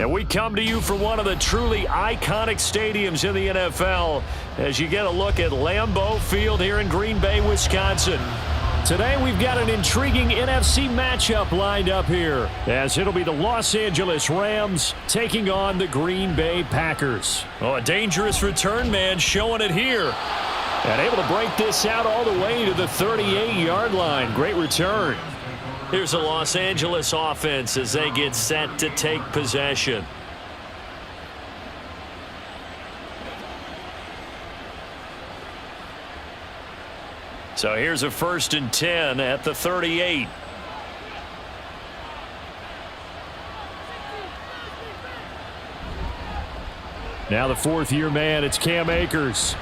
And we come to you from one of the truly iconic stadiums in the NFL as you get a look at Lambeau Field here in Green Bay, Wisconsin. Today we've got an intriguing NFC matchup lined up here as it'll be the Los Angeles Rams taking on the Green Bay Packers. Oh, a dangerous return man showing it here. And able to break this out all the way to the 38-yard line. Great return. Here's the Los Angeles offense as they get set to take possession. So here's a 1st and 10 at the 38. Now the 4th-year man, it's Cam Akers.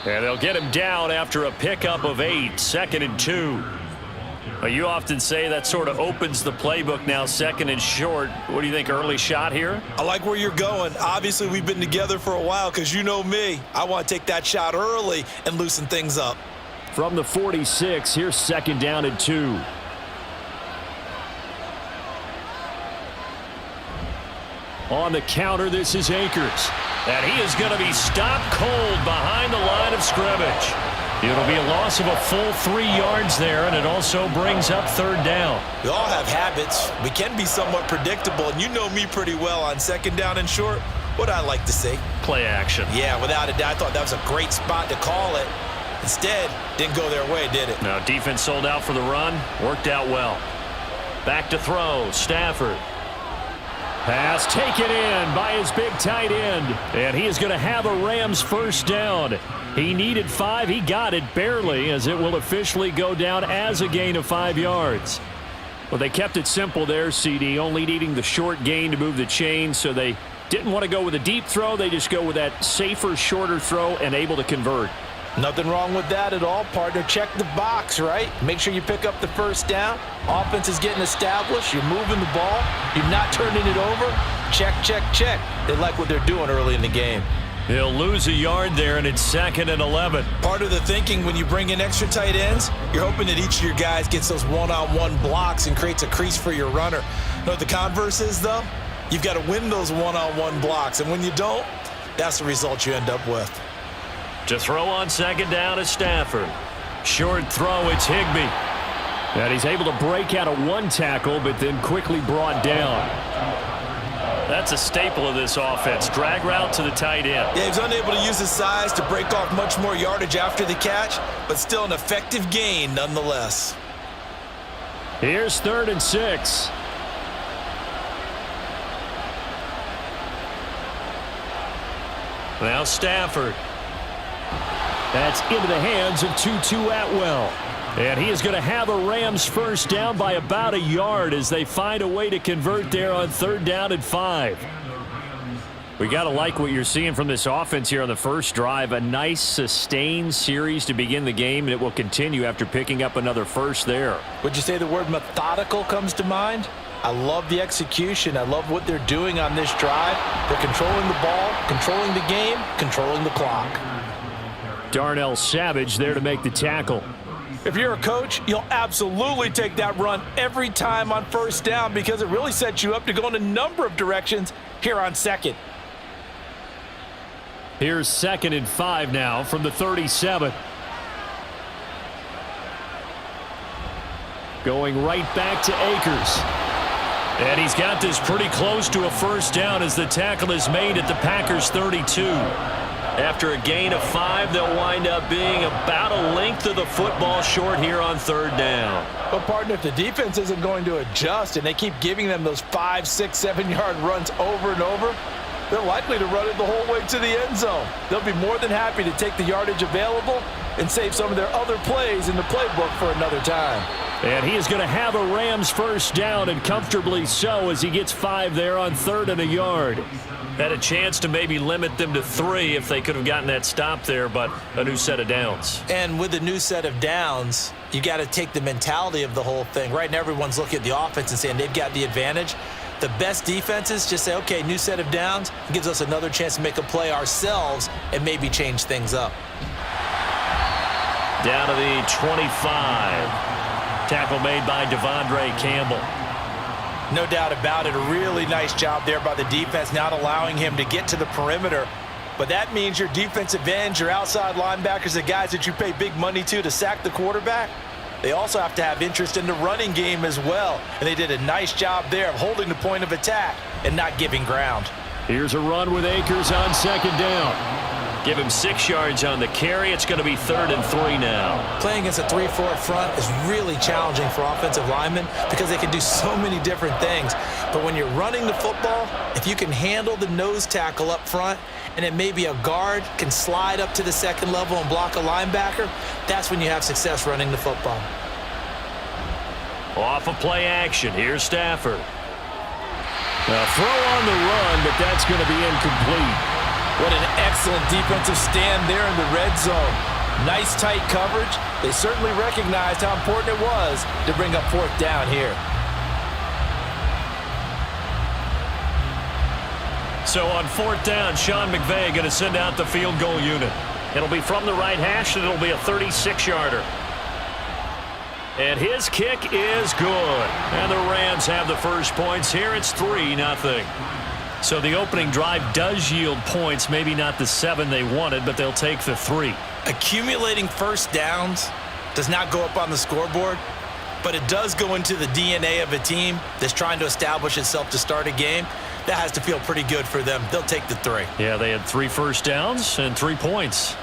And they'll get him down after a pickup of 8, 2nd and 2. Well, you often say that sort of opens the playbook now, 2nd and short. What do you think, early shot here? I like where you're going. Obviously, we've been together for a while because you know me. I want to take that shot early and loosen things up. From the 46, here's 2nd down and 2. On the counter, this is Akers. And he is going to be stopped cold behind the line of scrimmage. It'll be a loss of a full 3 yards there, and it also brings up 3rd down. We all have habits. We can be somewhat predictable, and you know me pretty well on 2nd down and short. What I like to see? Play action. Yeah, without a doubt. I thought that was a great spot to call it. Instead, didn't go their way, did it? Now, defense sold out for the run. Worked out well. Back to throw. Stafford. Pass taken in by his big tight end. And he is going to have a Rams 1st down. He needed 5. He got it barely, as it will officially go down as a gain of 5 yards. Well, they kept it simple there, CD, only needing the short gain to move the chain, so they didn't want to go with a deep throw. They just go with that safer, shorter throw and able to convert. Nothing wrong with that at all, partner. Check the box, right? Make sure you pick up the 1st down. Offense is getting established. You're moving the ball. You're not turning it over. Check, check, check. They like what they're doing early in the game. He'll lose a yard there, and it's 2nd and 11. Part of the thinking when you bring in extra tight ends, you're hoping that each of your guys gets those one-on-one blocks and creates a crease for your runner. You know what the converse is, though? You've got to win those one-on-one blocks, and when you don't, that's the result you end up with. To throw on 2nd down is Stafford. Short throw, it's Higbee. And he's able to break out of 1 tackle, but then quickly brought down. That's a staple of this offense. Drag route to the tight end. Yeah, he's unable to use his size to break off much more yardage after the catch, but still an effective gain nonetheless. Here's 3rd and 6. Now Stafford. That's into the hands of Tutu Atwell. And he is going to have a Rams 1st down by about a yard as they find a way to convert there on 3rd down and 5. We got to like what you're seeing from this offense here on the first drive. A nice sustained series to begin the game, and it will continue after picking up another 1st there. Would you say the word methodical comes to mind? I love the execution. I love what they're doing on this drive. They're controlling the ball, controlling the game, controlling the clock. Darnell Savage there to make the tackle. If you're a coach, you'll absolutely take that run every time on 1st down because it really sets you up to go in a number of directions here on 2nd. Here's 2nd and 5 now from the 37. Going right back to Akers. And he's got this pretty close to a 1st down as the tackle is made at the Packers 32. After a gain of 5, they'll wind up being about a length of the football short here on 3rd down. But, partner, if the defense isn't going to adjust and they keep giving them those 5, 6, 7-yard runs over and over, they're likely to run it the whole way to the end zone. They'll be more than happy to take the yardage available and save some of their other plays in the playbook for another time. And he is going to have a Rams 1st down, and comfortably so, as he gets 5 there on 3rd and a yard. Had a chance to maybe limit them to 3 if they could have gotten that stop there, but a new set of downs. And with a new set of downs, you got to take the mentality of the whole thing. Right now, everyone's looking at the offense and saying they've got the advantage. The best defenses just say, okay, new set of downs, gives us another chance to make a play ourselves and maybe change things up. Down to the 25. Tackle made by Devondre Campbell. No doubt about it. A really nice job there by the defense, not allowing him to get to the perimeter. But that means your defensive ends, your outside linebackers, the guys that you pay big money to sack the quarterback, they also have to have interest in the running game as well. And they did a nice job there of holding the point of attack and not giving ground. Here's a run with Akers on second down. Give him 6 yards on the carry. It's going to be 3rd and 3 now. Playing against a 3-4 front is really challenging for offensive linemen because they can do so many different things. But when you're running the football, if you can handle the nose tackle up front, and then maybe a guard can slide up to the second level and block a linebacker, that's when you have success running the football. Off of play action. Here's Stafford. A throw on the run, but that's going to be incomplete. What an excellent defensive stand there in the red zone. Nice tight coverage. They certainly recognized how important it was to bring up 4th down here. So on 4th down, Sean McVay going to send out the field goal unit. It'll be from the right hash, and it'll be a 36-yarder. And his kick is good. And the Rams have the first points here. It's 3-0. So the opening drive does yield points, maybe not the 7 they wanted, but they'll take the 3. Accumulating first downs does not go up on the scoreboard, but it does go into the DNA of a team that's trying to establish itself to start a game. That has to feel pretty good for them. They'll take the 3. Yeah, they had 3 first downs and 3 points.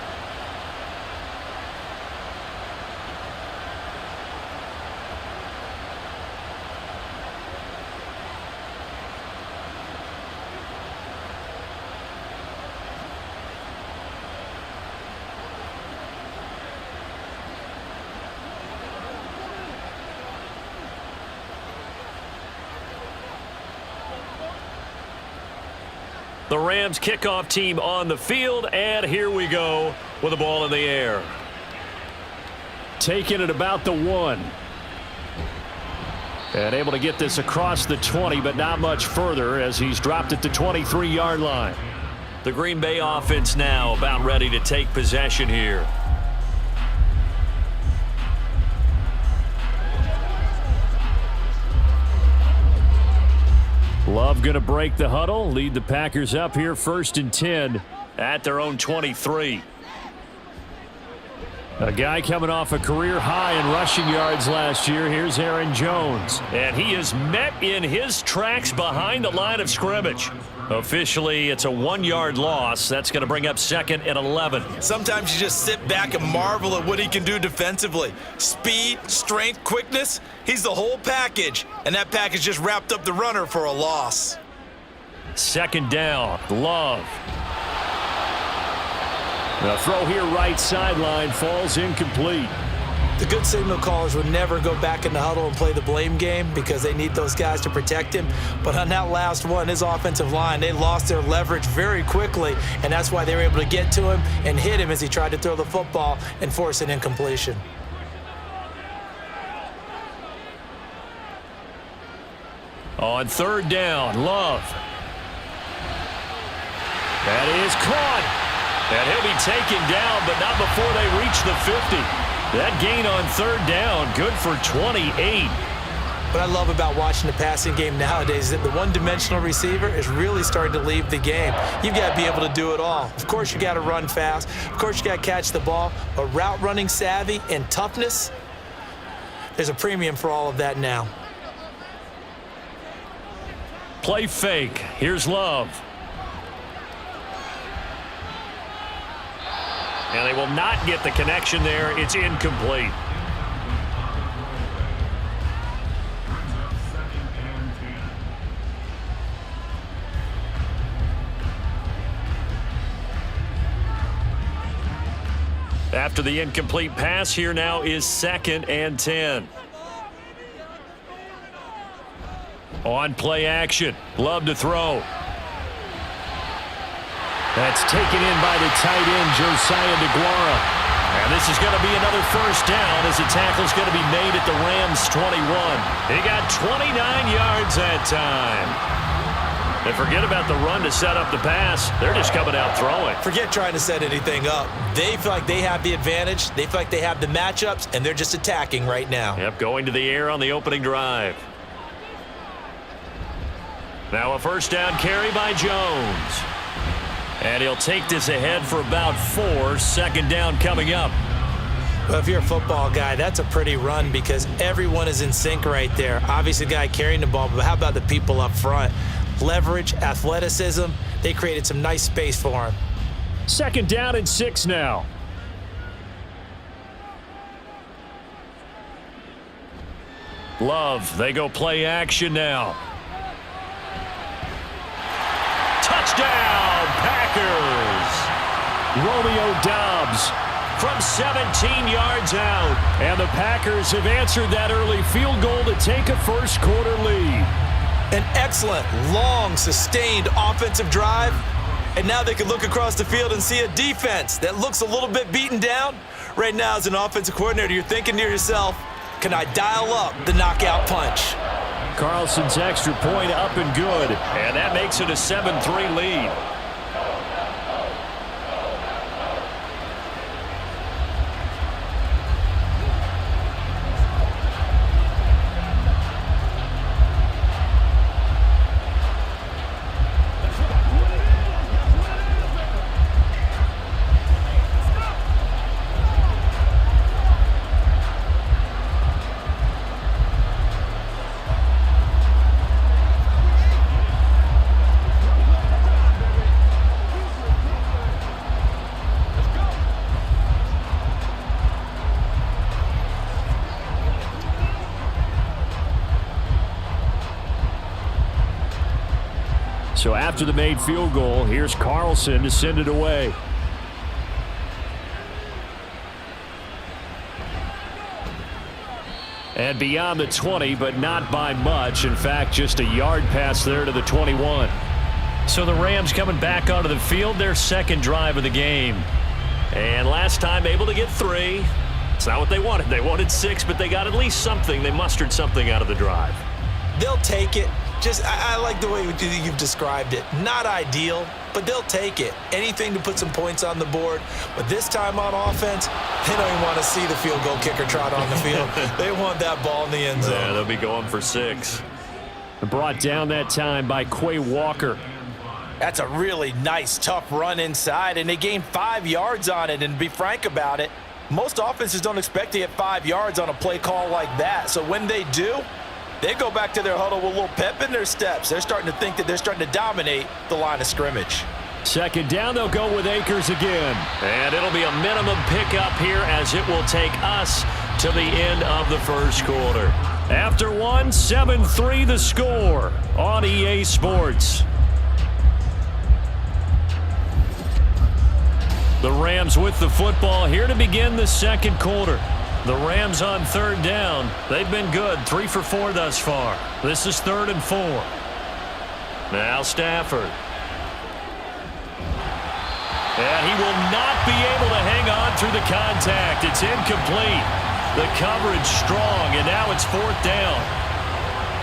The Rams kickoff team on the field, and here we go with the ball in the air. Taking it about the 1. And able to get this across the 20, but not much further as he's dropped at the 23-yard line. The Green Bay offense now about ready to take possession here. Love going to break the huddle, lead the Packers up here 1st and 10 at their own 23. A guy coming off a career high in rushing yards last year. Here's Aaron Jones. And he is met in his tracks behind the line of scrimmage. Officially, it's a 1-yard loss. That's going to bring up 2nd and 11. Sometimes you just sit back and marvel at what he can do defensively. Speed, strength, quickness, he's the whole package. And that package just wrapped up the runner for a loss. 2nd down, Love. The throw here right sideline falls incomplete. The good signal callers would never go back in the huddle and play the blame game because they need those guys to protect him. But on that last one, his offensive line, they lost their leverage very quickly, and that's why they were able to get to him and hit him as he tried to throw the football and force an incompletion. On 3rd down, Love. That is caught. And he'll be taken down, but not before they reach the 50. That gain on 3rd down, good for 28. What I love about watching the passing game nowadays is that the one-dimensional receiver is really starting to leave the game. You've got to be able to do it all. Of course, you got to run fast. Of course, you got to catch the ball. But route running savvy and toughness, there's a premium for all of that now. Play fake. Here's Love. And they will not get the connection there. It's incomplete. After the incomplete pass, here now is 2nd and 10. On play action. Love to throw. That's taken in by the tight end, Josiah DeGuara. And this is going to be another first down as the tackle's going to be made at the Rams' 21. He got 29 yards that time. And forget about the run to set up the pass. They're just coming out throwing. Forget trying to set anything up. They feel like they have the advantage. They feel like they have the matchups, and they're just attacking right now. Yep, going to the air on the opening drive. Now a first down carry by Jones. And he'll take this ahead for about 4. Second down coming up. Well, if you're a football guy, that's a pretty run because everyone is in sync right there. Obviously, the guy carrying the ball, but how about the people up front? Leverage, athleticism, they created some nice space for him. Second down and 6 now. Love, they go play action now. Touchdown, Packers! Romeo Doubs from 17 yards out. And the Packers have answered that early field goal to take a first-quarter lead. An excellent, long, sustained offensive drive. And now they can look across the field and see a defense that looks a little bit beaten down. Right now, as an offensive coordinator, you're thinking to yourself, can I dial up the knockout punch? Carlson's extra point up and good. And that makes it a 7-3 lead. So after the made field goal, here's Carlson to send it away. And beyond the 20, but not by much. In fact, just a yard pass there to the 21. So the Rams coming back onto the field, their second drive of the game. And last time able to get 3. It's not what they wanted. They wanted 6, but they got at least something. They mustered something out of the drive. They'll take it. I like the way you've described it. Not ideal, but they'll take it. Anything to put some points on the board. But this time on offense, they don't even want to see the field goal kicker trot on the field. They want that ball in the end zone. Yeah, they'll be going for 6. Brought down that time by Quay Walker. That's a really nice, tough run inside, and they gained 5 yards on it. And to be frank about it, most offenses don't expect to get 5 yards on a play call like that. So when they do, they go back to their huddle with a little pep in their steps. They're starting to think that they're starting to dominate the line of scrimmage. Second down, they'll go with Akers again. And it'll be a minimum pickup here as it will take us to the end of the first quarter. After 1, 7-3 the score on EA Sports. The Rams with the football here to begin the second quarter. The Rams on third down. They've been good, 3 for 4 thus far. This is 3rd and 4. Now Stafford. And he will not be able to hang on through the contact. It's incomplete. The coverage strong, and now it's 4th down.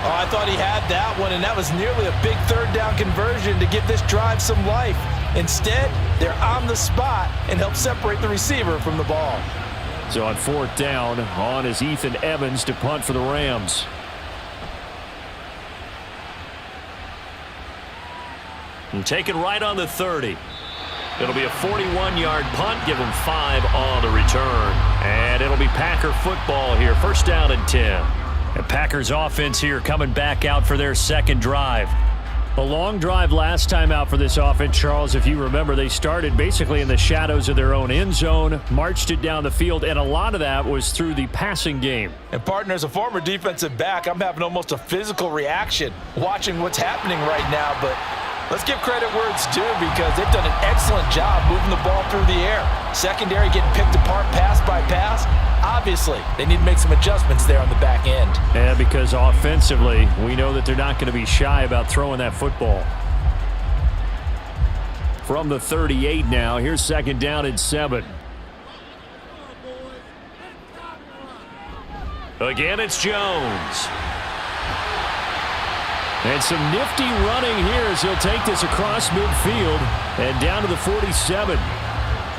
Oh, I thought he had that one, and that was nearly a big third down conversion to give this drive some life. Instead, they're on the spot and help separate the receiver from the ball. So on 4th down, on is Ethan Evans to punt for the Rams. And taken right on the 30. It'll be a 41-yard punt, give him 5 on the return. And it'll be Packer football here, 1st down and 10. And Packers offense here coming back out for their second drive. A long drive last time out for this offense, Charles. If you remember, they started basically in the shadows of their own end zone, marched it down the field, and a lot of that was through the passing game. And partner, as a former defensive back, I'm having almost a physical reaction watching what's happening right now. But let's give credit where it's due because they've done an excellent job moving the ball through the air. Secondary getting picked apart pass by pass. Obviously, they need to make some adjustments there on the back end. And because offensively, we know that they're not going to be shy about throwing that football. From the 38 now, here's 2nd down and 7. Again, it's Jones. And some nifty running here as he'll take this across midfield and down to the 47.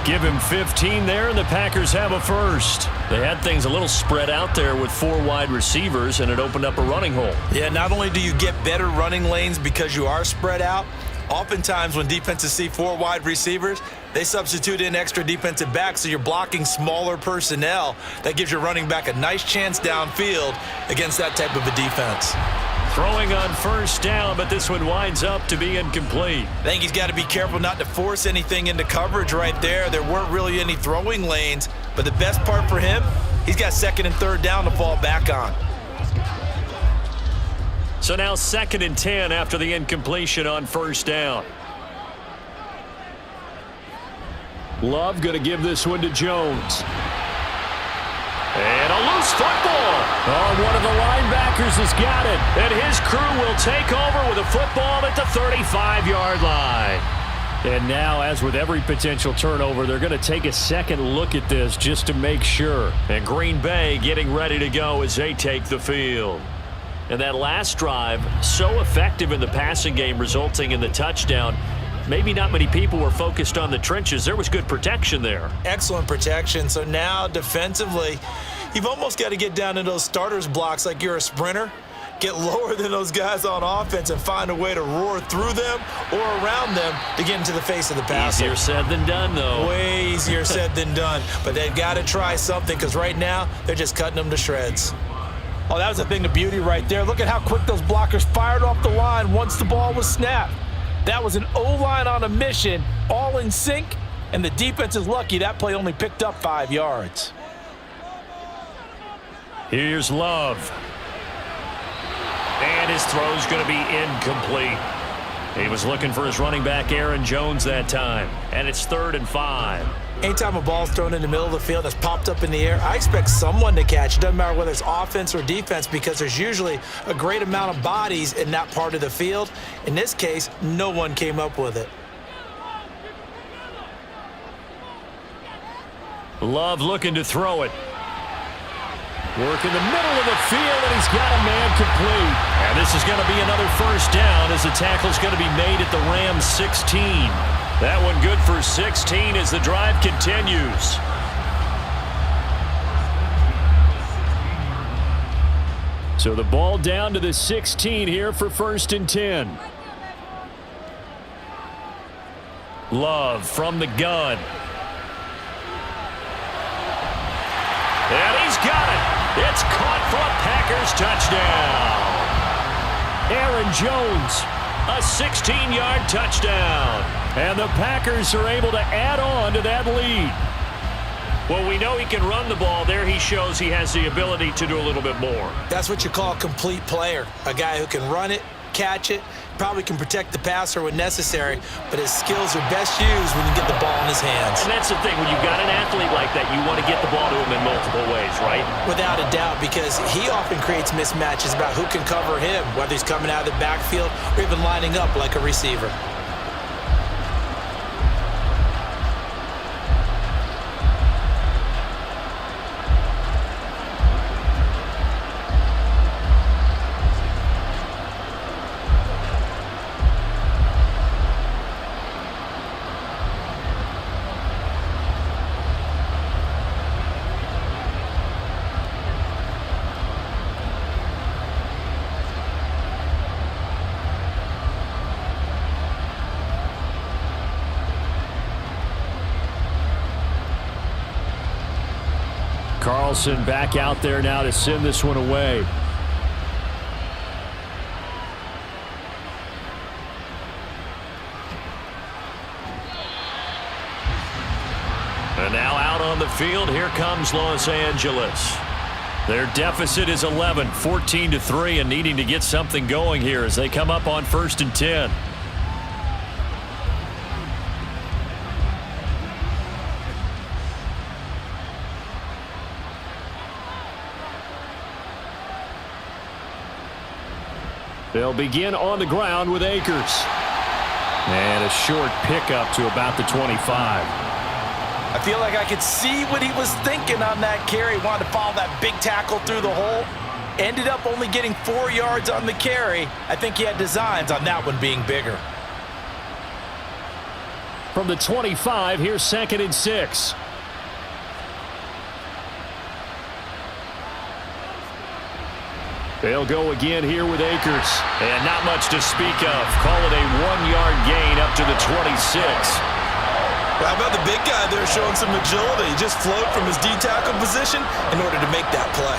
Give him 15 there, and the Packers have a first. They had things a little spread out there with 4 wide receivers, and it opened up a running hole. Yeah, not only do you get better running lanes because you are spread out, oftentimes when defenses see 4 wide receivers, they substitute in extra defensive backs, so you're blocking smaller personnel. That gives your running back a nice chance downfield against that type of a defense. Throwing on first down, but this one winds up to be incomplete. I think he's got to be careful not to force anything into coverage right there. There weren't really any throwing lanes, but the best part for him, he's got 2nd and 3rd down to fall back on. So now 2nd and 10 after the incompletion on first down. Love going to give this one to Jones. And a loose football. Oh, one of the linebackers has got it. And his crew will take over with a football at the 35-yard line. And now, as with every potential turnover, they're going to take a second look at this just to make sure. And Green Bay getting ready to go as they take the field. And that last drive, so effective in the passing game, resulting in the touchdown. Maybe not many people were focused on the trenches. There was good protection there. Excellent protection. So now defensively, you've almost got to get down to those starters blocks like you're a sprinter. Get lower than those guys on offense and find a way to roar through them or around them to get into the face of the passer. Easier said than done, though. Way easier said than done. But they've got to try something because right now they're just cutting them to shreds. Oh, that was a thing of beauty right there. Look at how quick those blockers fired off the line once the ball was snapped. That was an O-line on a mission, all in sync, and the defense is lucky that play only picked up 5 yards. Here's Love. And his throw's going to be incomplete. He was looking for his running back, Aaron Jones, that time. And it's 3rd and 5. Anytime a ball's thrown in the middle of the field that's popped up in the air, I expect someone to catch. It doesn't matter whether it's offense or defense because there's usually a great amount of bodies in that part of the field. In this case, no one came up with it. Love looking to throw it. Work in the middle of the field, and he's got a man complete. And this is going to be another first down as the tackle's going to be made at the Rams 16. That one good for 16 as the drive continues. So the ball down to the 16 here for 1st and 10. Love from the gun. And he's got it. It's caught for a Packers touchdown. Aaron Jones, a 16-yard touchdown. And the Packers are able to add on to that lead. Well, we know he can run the ball. There he shows he has the ability to do a little bit more. That's what you call a complete player. A guy who can run it, catch it, probably can protect the passer when necessary, but his skills are best used when you get the ball in his hands. And that's the thing. When you've got an athlete like that, you want to get the ball to him in multiple ways, right? Without a doubt, because he often creates mismatches about who can cover him, whether he's coming out of the backfield or even lining up like a receiver. Carlson back out there now to send this one away. And now out on the field, here comes Los Angeles. Their deficit is 11, 14-3, and needing to get something going here as they come up on 1st and 10. They'll begin on the ground with Akers. And a short pickup to about the 25. I feel like I could see what he was thinking on that carry. Wanted to follow that big tackle through the hole. Ended up only getting 4 yards on the carry. I think he had designs on that one being bigger. From the 25, here's 2nd and 6. They'll go again here with Akers. And not much to speak of. Call it a 1-yard gain up to the 26. Well, how about the big guy there showing some agility? He just flowed from his D-tackle position in order to make that play.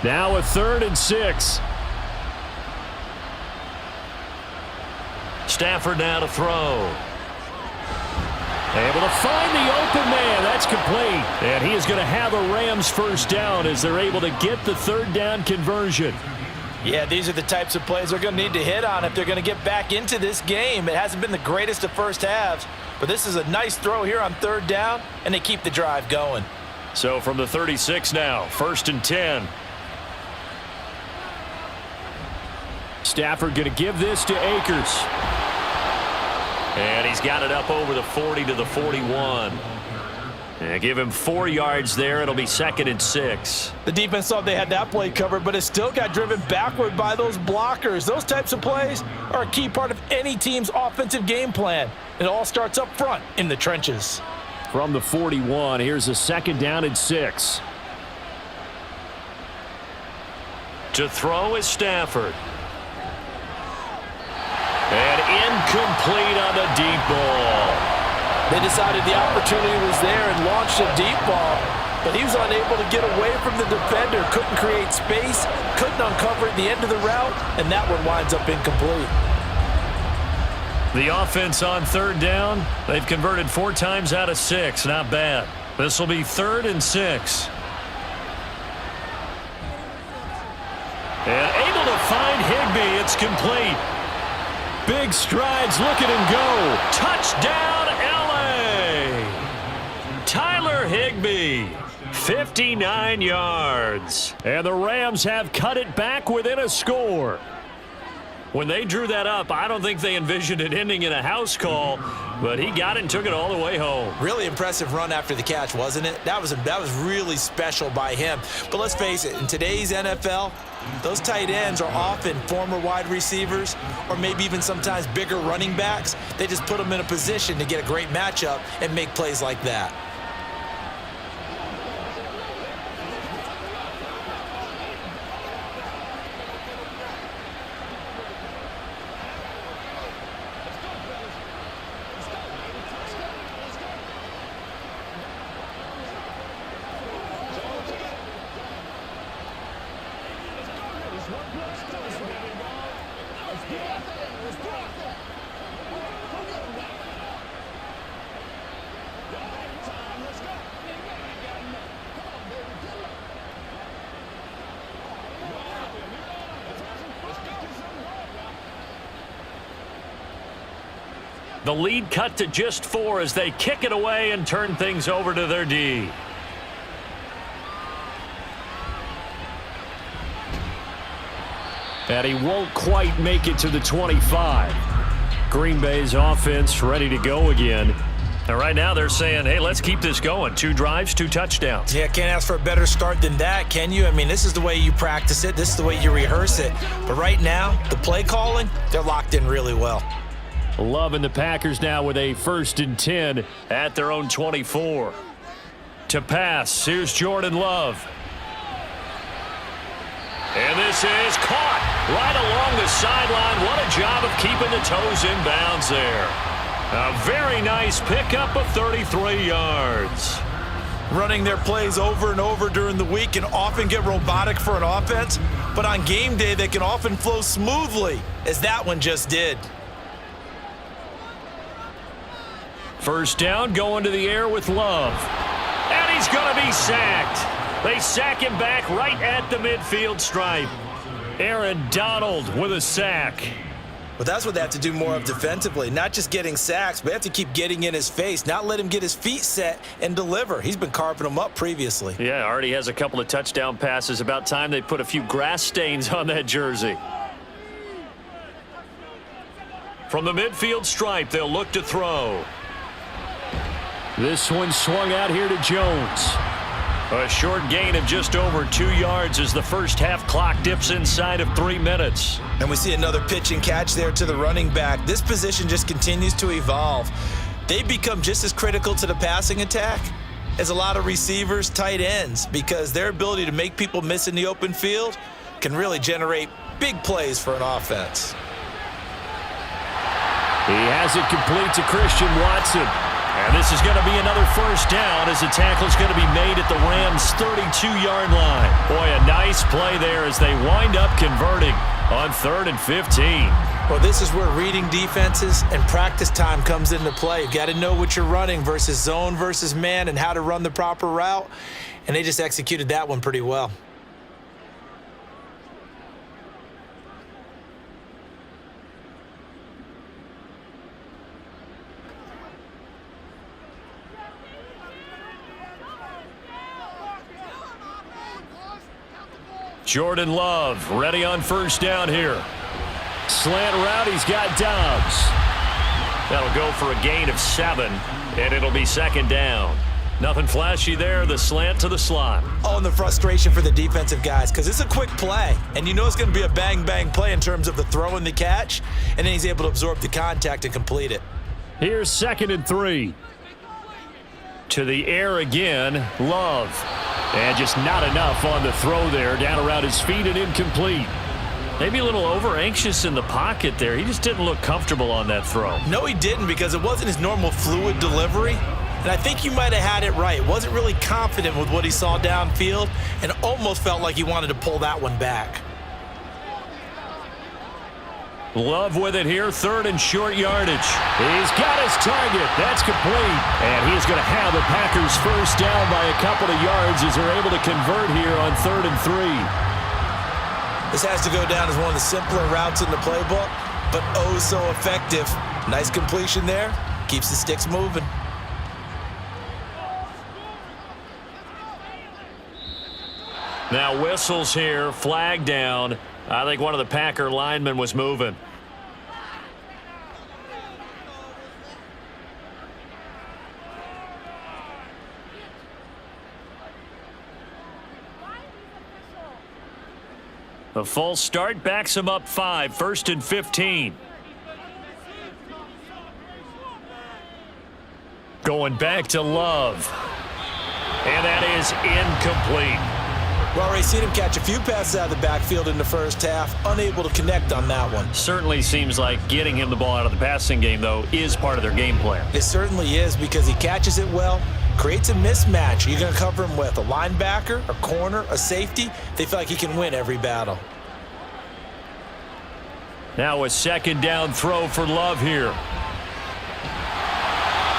Now a 3rd and 6. Stafford now to throw. Able to find the open man. That's complete. And he is going to have a Rams first down as they're able to get the 3rd down conversion. Yeah, these are the types of plays they're going to need to hit on if they're going to get back into this game. It hasn't been the greatest of first halves, but this is a nice throw here on 3rd down, and they keep the drive going. So from the 36 now, 1st and 10. Stafford going to give this to Akers. And he's got it up over the 40 to the 41. And give him 4 yards there. It'll be 2nd and 6. The defense thought they had that play covered, but it still got driven backward by those blockers. Those types of plays are a key part of any team's offensive game plan. It all starts up front in the trenches. From the 41, here's a 2nd down and 6. To throw is Stafford. And incomplete on the deep ball. They decided the opportunity was there and launched a deep ball, but he was unable to get away from the defender, couldn't create space, couldn't uncover at the end of the route, and that one winds up incomplete. The offense on 3rd down, they've converted 4 times out of 6. Not bad. This will be 3rd and 6. And able to find Higbee. It's complete. Big strides, look at him go. Touchdown, L.A. Tyler Higbee, 59 yards. And the Rams have cut it back within a score. When they drew that up, I don't think they envisioned it ending in a house call, but he got it and took it all the way home. Really impressive run after the catch, wasn't it? That was really special by him. But let's face it, in today's NFL, those tight ends are often former wide receivers or maybe even sometimes bigger running backs. They just put them in a position to get a great matchup and make plays like that. The lead cut to just 4 as they kick it away and turn things over to their D. And he won't quite make it to the 25. Green Bay's offense ready to go again. And right now they're saying, hey, let's keep this going. 2 drives, 2 touchdowns. Yeah, can't ask for a better start than that, can you? I mean, this is the way you practice it. This is the way you rehearse it. But right now, the play calling, they're locked in really well. Loving the Packers now with a 1st and 10 at their own 24. To pass, here's Jordan Love. And this is caught right along the sideline. What a job of keeping the toes in bounds there. A very nice pickup of 33 yards. Running their plays over and over during the week can often get robotic for an offense, but on game day they can often flow smoothly, as that one just did. First down, going to the air with Love. And he's going to be sacked. They sack him back right at the midfield stripe. Aaron Donald with a sack. Well, that's what they have to do more of defensively. Not just getting sacks, but they have to keep getting in his face, not let him get his feet set and deliver. He's been carving them up previously. Yeah, already has a couple of touchdown passes. About time they put a few grass stains on that jersey. From the midfield stripe, they'll look to throw. This one swung out here to Jones. A short gain of just over 2 yards as the first half clock dips inside of 3 minutes. And we see another pitch and catch there to the running back. This position just continues to evolve. They become just as critical to the passing attack as a lot of receivers, tight ends, because their ability to make people miss in the open field can really generate big plays for an offense. He has it complete to Christian Watson. And this is going to be another first down as the tackle is going to be made at the Rams' 32-yard line. Boy, a nice play there as they wind up converting on 3rd and 15. Well, this is where reading defenses and practice time comes into play. You've got to know what you're running versus zone versus man and how to run the proper route. And they just executed that one pretty well. Jordan Love ready on first down here. Slant route, he's got Dobbs. That'll go for a gain of 7, and it'll be 2nd down. Nothing flashy there, the slant to the slot. Oh, and the frustration for the defensive guys, because it's a quick play, and you know it's going to be a bang-bang play in terms of the throw and the catch, and then he's able to absorb the contact and complete it. Here's 2nd and 3. To the air again, Love. And just not enough on the throw there, down around his feet and incomplete. Maybe a little over-anxious in the pocket there. He just didn't look comfortable on that throw. No, he didn't, because it wasn't his normal fluid delivery. And I think you might have had it right. Wasn't really confident with what he saw downfield and almost felt like he wanted to pull that one back. Love with it here, 3rd and short yardage. He's got his target. That's complete. And he's going to have the Packers first down by a couple of yards as they're able to convert here on 3rd and 3. This has to go down as one of the simpler routes in the playbook, but oh so effective. Nice completion there. Keeps the sticks moving. Now whistles here, flag down. I think one of the Packer linemen was moving. The false start backs him up 5, 1st and 15. Going back to Love. And that is incomplete. We've already seen him catch a few passes out of the backfield in the first half, unable to connect on that one. Certainly seems like getting him the ball out of the passing game, though, is part of their game plan. It certainly is, because he catches it well, creates a mismatch. You're going to cover him with a linebacker, a corner, a safety. They feel like he can win every battle. Now a 2nd down throw for Love here.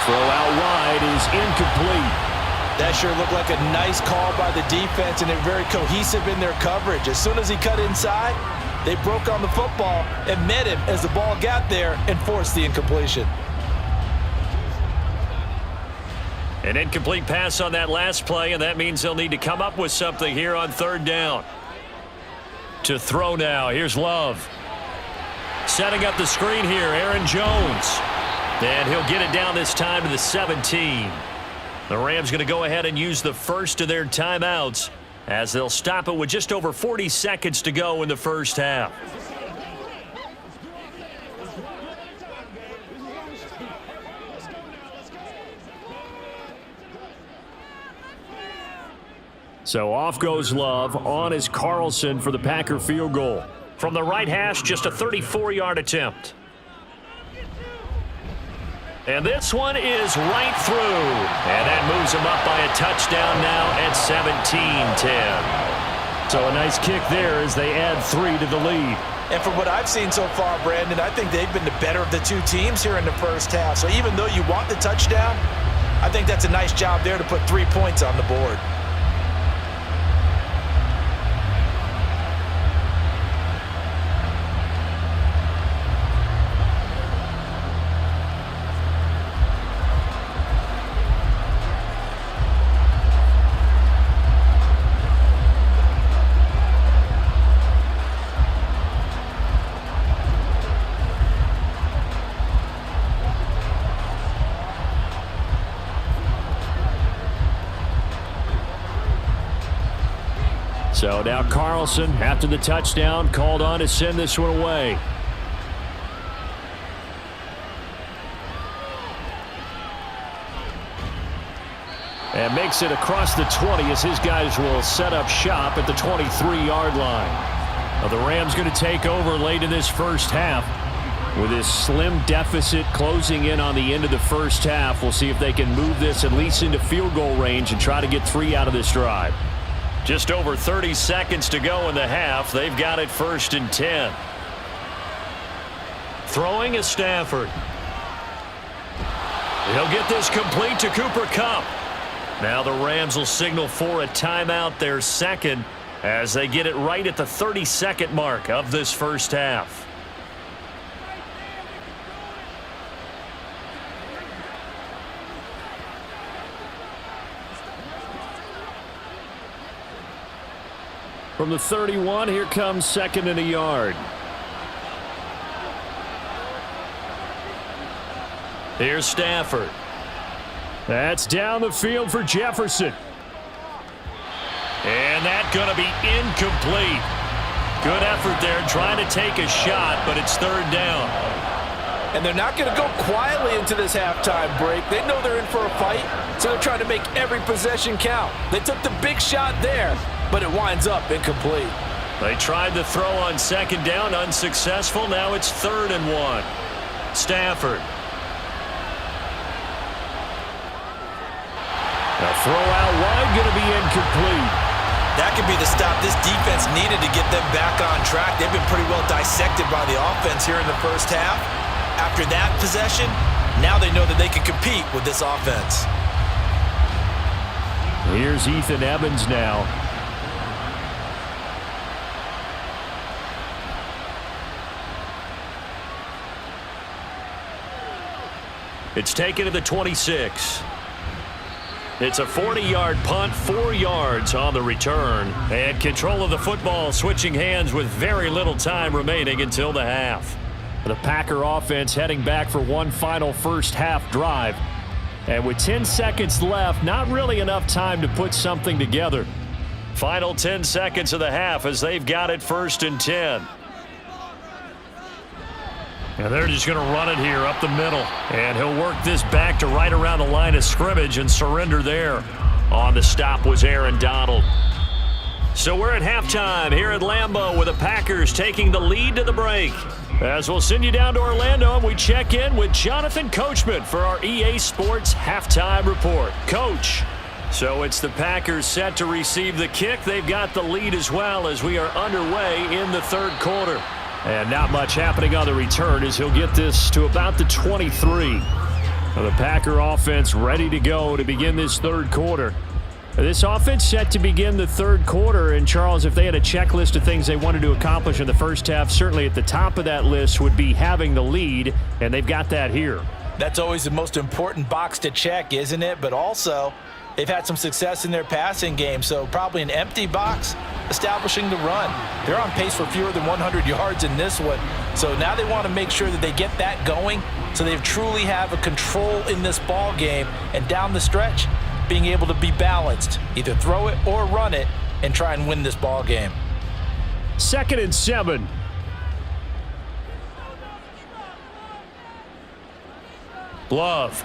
Throw out wide is incomplete. That sure looked like a nice call by the defense, and they're very cohesive in their coverage. As soon as he cut inside, they broke on the football and met him as the ball got there and forced the incompletion. An incomplete pass on that last play, and that means they'll need to come up with something here on 3rd down. To throw now, here's Love. Setting up the screen here, Aaron Jones. And he'll get it down this time to the 17. The Rams going to go ahead and use the first of their timeouts as they'll stop it with just over 40 seconds to go in the first half. So off goes Love. On is Carlson for the Packer field goal. From the right hash, just a 34-yard attempt. And this one is right through. And that moves them up by a touchdown now at 17-10. So a nice kick there as they add 3 to the lead. And from what I've seen so far, Brandon, I think they've been the better of the two teams here in the first half. So even though you want the touchdown, I think that's a nice job there to put 3 points on the board. So now Carlson, after the touchdown, called on to send this one away. And makes it across the 20 as his guys will set up shop at the 23-yard line. Now the Rams going to take over late in this first half. With this slim deficit closing in on the end of the first half, we'll see if they can move this at least into field goal range and try to get 3 out of this drive. Just over 30 seconds to go in the half. They've got it 1st and 10. Throwing is Stafford. He'll get this complete to Cooper Kupp. Now the Rams will signal for a timeout, their second, as they get it right at the 30-second mark of this first half. From the 31, here comes 2nd and a yard. Here's Stafford. That's down the field for Jefferson. And that's going to be incomplete. Good effort there trying to take a shot, but it's 3rd down. And they're not going to go quietly into this halftime break. They know they're in for a fight, so they're trying to make every possession count. They took the big shot there, but it winds up incomplete. They tried to throw on 2nd down, unsuccessful. Now it's 3rd and 1. Stafford. A throw out wide, going to be incomplete. That could be the stop this defense needed to get them back on track. They've been pretty well dissected by the offense here in the first half. After that possession, now they know that they can compete with this offense. Here's Ethan Evans now. It's taken to the 26. It's a 40-yard punt, 4 yards on the return. And control of the football switching hands with very little time remaining until the half. The Packer offense heading back for one final first half drive. And with 10 seconds left, not really enough time to put something together. Final 10 seconds of the half as they've got it 1st and 10. And they're just going to run it here up the middle. And he'll work this back to right around the line of scrimmage and surrender there. On the stop was Aaron Donald. So we're at halftime here at Lambeau with the Packers taking the lead to the break. As we'll send you down to Orlando and we check in with Jonathan Coachman for our EA Sports Halftime Report. Coach. So it's the Packers set to receive the kick. They've got the lead as well as we are underway in the 3rd quarter. And not much happening on the return as he'll get this to about the 23. Now the Packer offense ready to go to begin this 3rd quarter. This offense set to begin the 3rd quarter. And, Charles, if they had a checklist of things they wanted to accomplish in the first half, certainly at the top of that list would be having the lead, and they've got that here. That's always the most important box to check, isn't it? But also, they've had some success in their passing game, so probably an empty box establishing the run. They're on pace for fewer than 100 yards in this one, so now they want to make sure that they get that going so they truly have a control in this ball game, and down the stretch, being able to be balanced, either throw it or run it, and try and win this ball game. 2nd and 7. Love.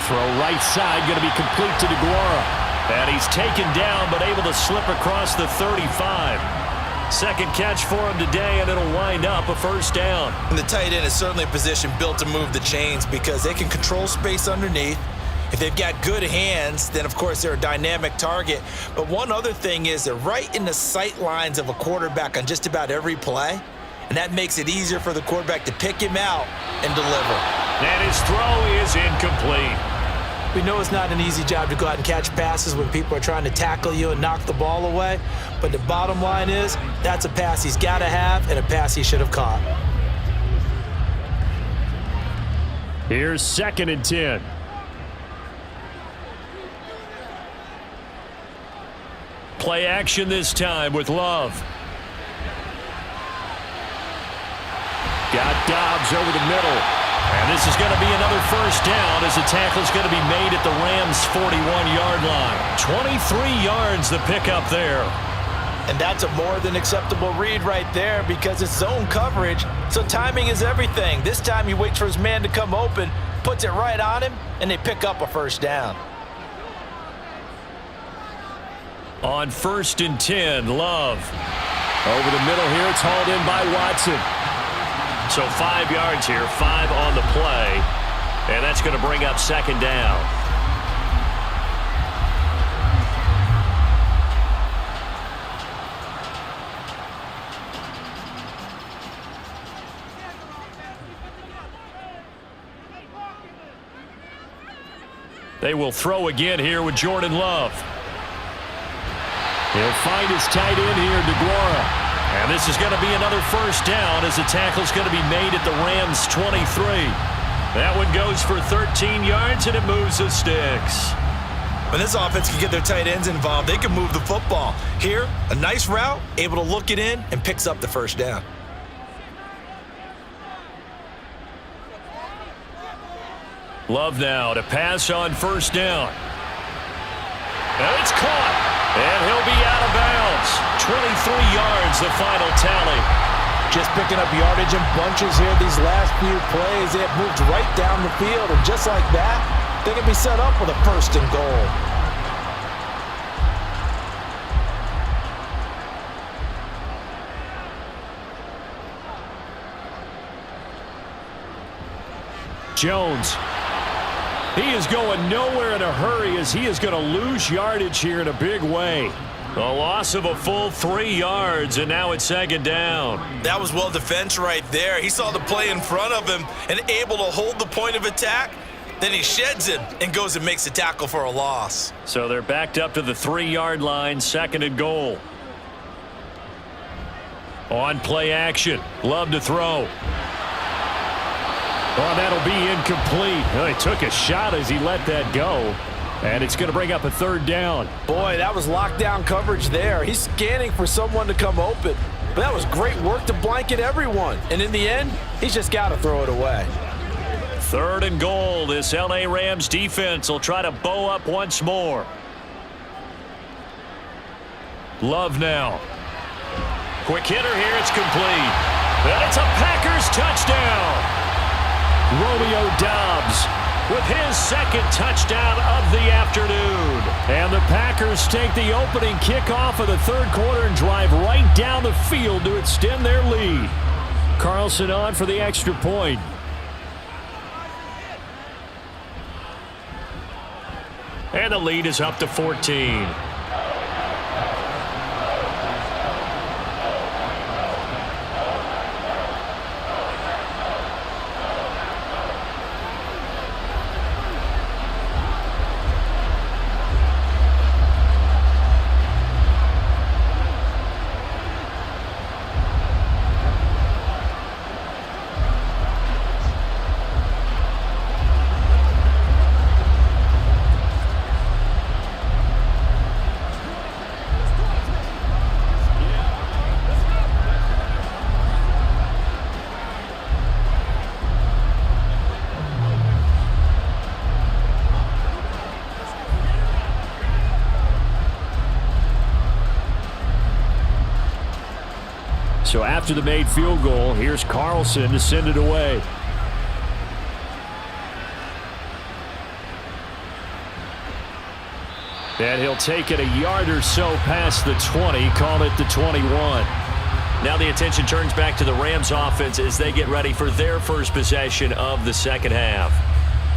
Throw right side, going to be complete to DeGuara. And he's taken down, but able to slip across the 35. 2nd catch for him today, and it'll wind up a 1st down. And the tight end is certainly a position built to move the chains because they can control space underneath. If they've got good hands, then, of course, they're a dynamic target. But one other thing is they're right in the sight lines of a quarterback on just about every play, and that makes it easier for the quarterback to pick him out and deliver. And his throw is incomplete. We know it's not an easy job to go out and catch passes when people are trying to tackle you and knock the ball away. But the bottom line is that's a pass he's got to have and a pass he should have caught. Here's 2nd and 10. Play action this time with Love. Got Dobbs over the middle. And this is going to be another first down as the tackle is going to be made at the Rams' 41-yard line. 23 yards the pickup there. And that's a more than acceptable read right there because it's zone coverage, so timing is everything. This time he waits for his man to come open, puts it right on him, and they pick up a first down. On 1st and 10, Love. Over the middle here, it's hauled in by Watson. So 5 yards here, 5 on the play, and that's going to bring up 2nd down. They will throw again here with Jordan Love. He'll find his tight end here, DeGuara. And this is going to be another first down as the tackle's going to be made at the Rams' 23. That one goes for 13 yards, and it moves the sticks. When this offense can get their tight ends involved, they can move the football. Here, a nice route, able to look it in, and picks up the first down. Love now to pass on 1st down. And it's caught. And he'll be out of bounds. 23 yards, the final tally. Just picking up yardage in bunches here these last few plays. They have moved right down the field, and just like that, they can be set up with a 1st and goal. Jones. He is going nowhere in a hurry as he is going to lose yardage here in a big way. A loss of a full 3 yards, and now it's 2nd down. That was well defense right there. He saw the play in front of him and able to hold the point of attack. Then he sheds him and goes and makes a tackle for a loss. So they're backed up to the 3-yard line, 2nd and goal. On play action, Love to throw. Oh, that'll be incomplete. Well, he took a shot as he let that go. And it's going to bring up a 3rd down. Boy, that was lockdown coverage there. He's scanning for someone to come open. But that was great work to blanket everyone. And in the end, he's just got to throw it away. 3rd and goal. This L.A. Rams defense will try to bow up once more. Love now. Quick hitter here. It's complete. And it's a Packers touchdown. Romeo Doubs with his 2nd touchdown of the afternoon. And the Packers take the opening kickoff of the 3rd quarter and drive right down the field to extend their lead. Carlson on for the extra point. And the lead is up to 14. So after the made field goal, here's Carlson to send it away. And he'll take it a yard or so past the 20, call it the 21. Now the attention turns back to the Rams offense as they get ready for their first possession of the 2nd half.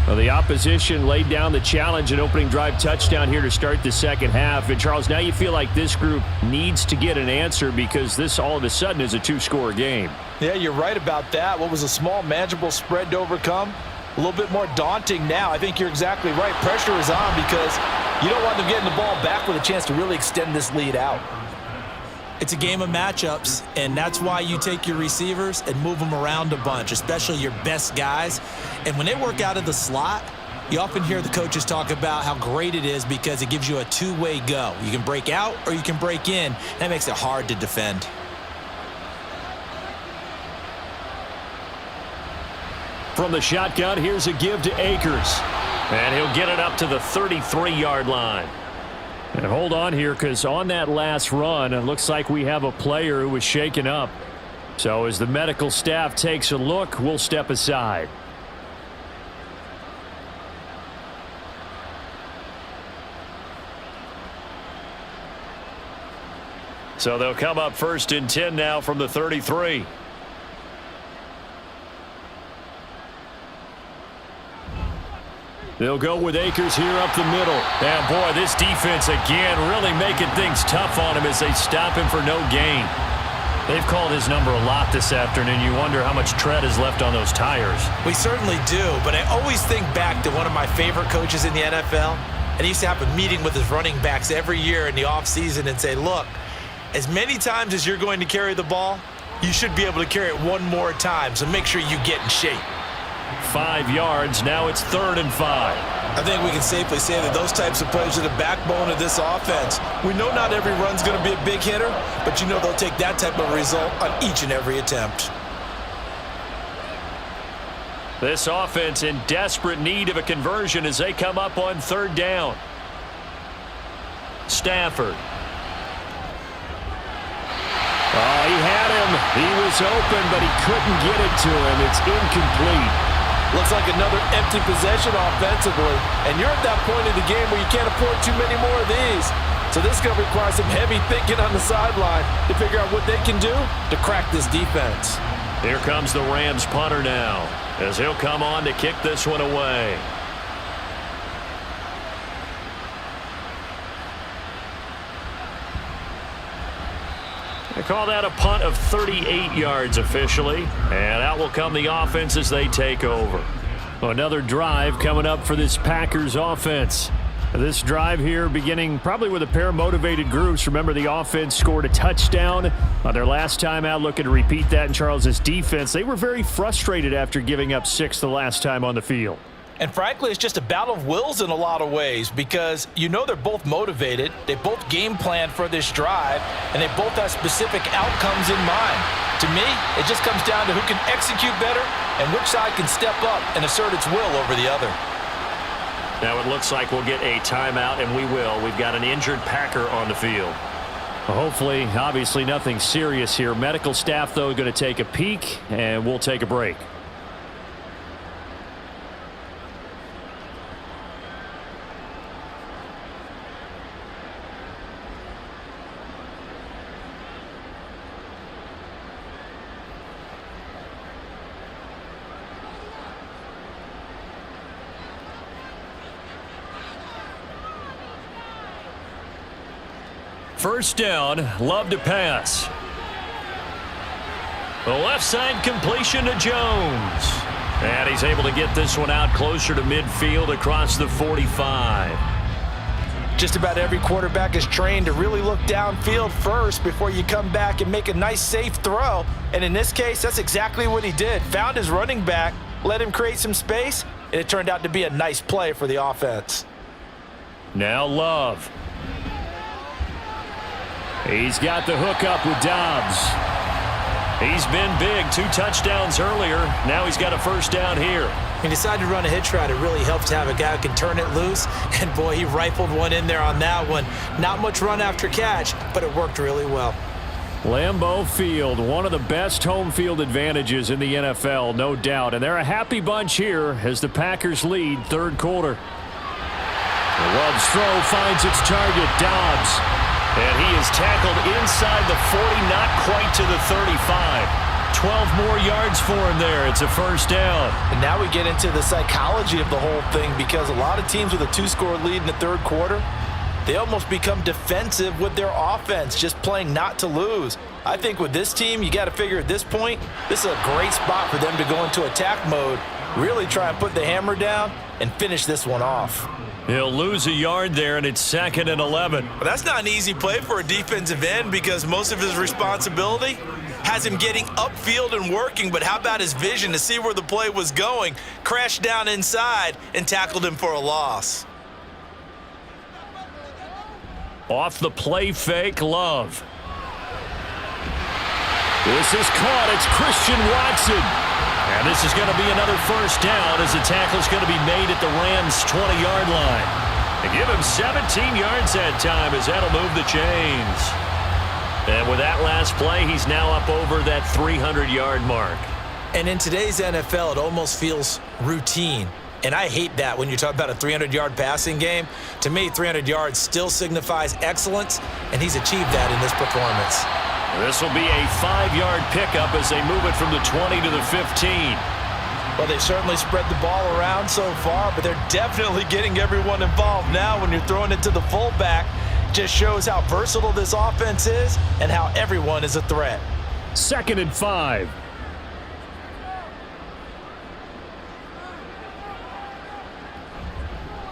Well, the opposition laid down the challenge, an opening drive touchdown here to start the 2nd half. And, Charles, now you feel like this group needs to get an answer because this all of a sudden is a 2-score game. Yeah, you're right about that. What was a small, manageable spread to overcome? A little bit more daunting now. I think you're exactly right. Pressure is on because you don't want them getting the ball back with a chance to really extend this lead out. It's a game of matchups, and that's why you take your receivers and move them around a bunch, especially your best guys. And when they work out of the slot, you often hear the coaches talk about how great it is because it gives you a two-way go. You can break out or you can break in. That makes it hard to defend. from the shotgun. Here's a give to Akers. And he'll get it up to the 33-yard line. And hold on here, because on that last run, it looks like we have a player who was shaken up. So as the medical staff takes a look, we'll step aside. So they'll come up 1st and 10 now from the 33. They'll go with Akers here up the middle. And boy, this defense again really making things tough on him as they stop him for no gain. They've called his number a lot this afternoon. You wonder how much tread is left on those tires. We certainly do, but I always think back to one of my favorite coaches in the NFL. And he used to have a meeting with his running backs every year in the offseason and say, look, as many times as you're going to carry the ball, you should be able to carry it one more time, so make sure you get in shape. 5 yards. Now it's 3rd and 5. I think we can safely say that those types of plays are the backbone of this offense. We know not every run's going to be a big hitter, but you know they'll take that type of result on each and every attempt. This offense in desperate need of a conversion as they come up on 3rd down. Stafford. Oh, he had him. He was open, but he couldn't get it to him. It's incomplete. Looks like another empty possession offensively. And you're at that point in the game where you can't afford too many more of these. So this is going to require some heavy thinking on the sideline to figure out what they can do to crack this defense. Here comes the Rams punter now as he'll come on to kick this one away. They call that a punt of 38 yards officially. And out will come the offense as they take over. Another drive coming up for this Packers offense. This drive here beginning probably with a pair of motivated groups. Remember, the offense scored a touchdown on their last time out, looking to repeat that in Charles's defense. They were very frustrated after giving up 6 the last time on the field. And frankly, it's just a battle of wills in a lot of ways because you know they're both motivated, they both game planned for this drive, and they both have specific outcomes in mind. To me, it just comes down to who can execute better and which side can step up and assert its will over the other. Now it looks like we'll get a timeout, and we will. We've got an injured Packer on the field. Well, hopefully, obviously nothing serious here. Medical staff, though, going to take a peek, and we'll take a break. First down, Love to pass. The left side completion to Jones. And he's able to get this one out closer to midfield across the 45. Just about every quarterback is trained to really look downfield first before you come back and make a nice safe throw. And in this case, that's exactly what he did. Found his running back, let him create some space, and it turned out to be a nice play for the offense. Now Love. He's got the hook up with Dobbs. He's been big. 2 touchdowns earlier. Now he's got a first down here. He decided to run a hitch route. It really helps to have a guy who can turn it loose. And, boy, he rifled one in there on that one. Not much run after catch, but it worked really well. Lambeau Field, one of the best home field advantages in the NFL, no doubt. And they're a happy bunch here as the Packers lead 3rd quarter. Love's throw finds its target, Dobbs. And he is tackled inside the 40, not quite to the 35. 12 more yards for him there. It's a first down. And now we get into the psychology of the whole thing because a lot of teams with a 2-score lead in the 3rd quarter, they almost become defensive with their offense, just playing not to lose. I think with this team, you got to figure at this point, this is a great spot for them to go into attack mode, really try and put the hammer down and finish this one off. He'll lose a yard there, and it's 2nd and 11. Well, that's not an easy play for a defensive end because most of his responsibility has him getting upfield and working, but how about his vision to see where the play was going, crashed down inside, and tackled him for a loss. Off the play fake, Love. This is caught. It's Christian Watson. And this is going to be another first down as the tackle's going to be made at the Rams' 20-yard line. They give him 17 yards that time as that'll move the chains. And with that last play, he's now up over that 300-yard mark. And in today's NFL, it almost feels routine. And I hate that when you talk about a 300-yard passing game. To me, 300 yards still signifies excellence, and he's achieved that in this performance. This will be a 5-yard pickup as they move it from the 20 to the 15. Well, they certainly spread the ball around so far, but they're definitely getting everyone involved now when you're throwing it to the fullback. Just shows how versatile this offense is and how everyone is a threat. 2nd and 5.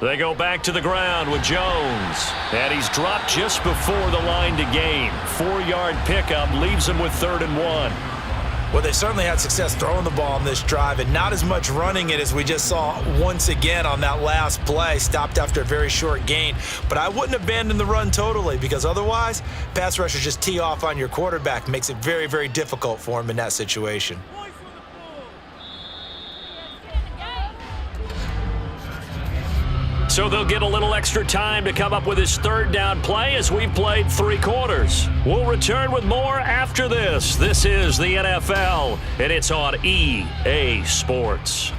They go back to the ground with Jones. And he's dropped just before the line to gain. 4-yard pickup leaves him with 3rd and 1. Well, they certainly had success throwing the ball on this drive and not as much running it as we just saw once again on that last play. Stopped after a very short gain. But I wouldn't abandon the run totally because otherwise, pass rushers just tee off on your quarterback. Makes it very, very difficult for him in that situation. So they'll get a little extra time to come up with his 3rd down play as we've played 3 quarters. We'll return with more after this. This is the NFL, and it's on EA Sports.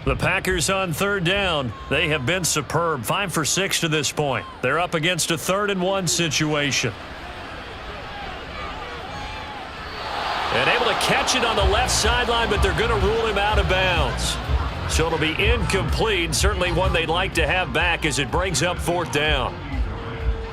The Packers on 3rd down. They have been superb. 5 for 6 to this point. They're up against a 3rd and 1 situation. And able to catch it on the left sideline, but they're going to rule him out of bounds. So it'll be incomplete, certainly one they'd like to have back as it brings up 4th down.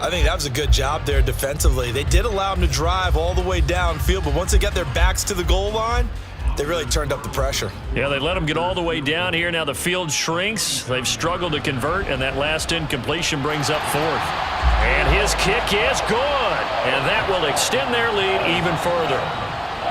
I think that was a good job there defensively. They did allow them to drive all the way downfield, but once they got their backs to the goal line, they really turned up the pressure. Yeah, they let them get all the way down here. Now the field shrinks. They've struggled to convert, and that last incompletion brings up 4th. And his kick is good, and that will extend their lead even further.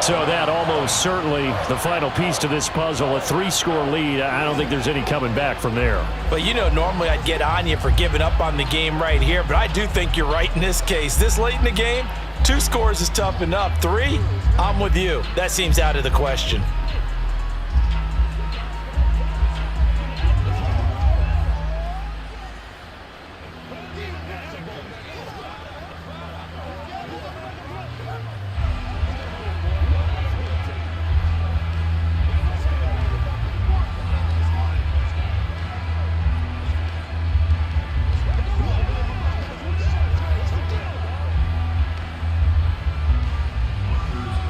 So that almost certainly the final piece to this puzzle, a 3-score lead. I don't think there's any coming back from there. Well, you know, normally I'd get on you for giving up on the game right here, but I do think you're right in this case. This late in the game, 2 scores is tough enough. 3, I'm with you. That seems out of the question.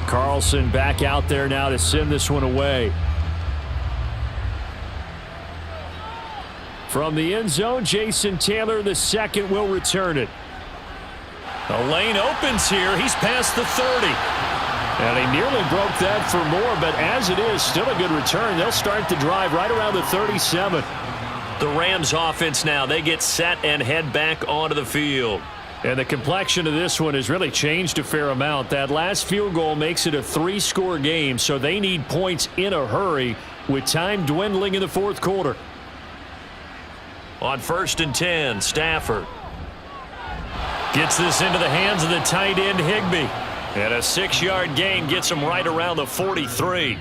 Carlson back out there now to send this one away. From the end zone, Jason Taylor II will return it. The lane opens here. He's past the 30. And he nearly broke that for more, but as it is, still a good return. They'll start the drive right around the 37. The Rams offense now, they get set and head back onto the field. And the complexion of this one has really changed a fair amount. That last field goal makes it a 3-score game, so they need points in a hurry with time dwindling in the 4th quarter. On 1st and 10, Stafford gets this into the hands of the tight end Higbee. And a 6-yard gain gets him right around the 43.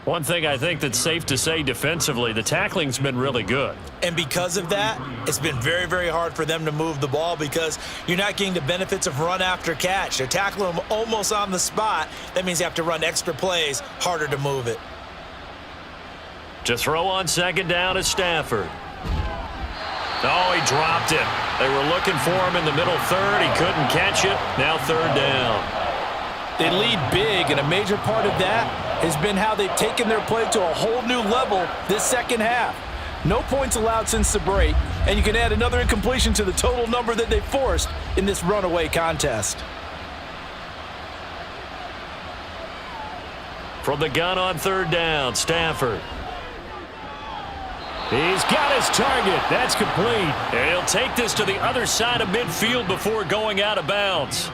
One thing I think that's safe to say defensively, the tackling's been really good. And because of that, it's been very, very hard for them to move the ball because you're not getting the benefits of run after catch. They're tackling them almost on the spot. That means you have to run extra plays, harder to move it. To throw on 2nd down is Stafford. Oh, he dropped it. They were looking for him in the middle 3rd. He couldn't catch it. Now 3rd down. They lead big, and a major part of that has been how they've taken their play to a whole new level this 2nd half. No points allowed since the break, and you can add another incompletion to the total number that they forced in this runaway contest. From the gun on 3rd down, Stafford. He's got his target. That's complete. And he'll take this to the other side of midfield before going out of bounds.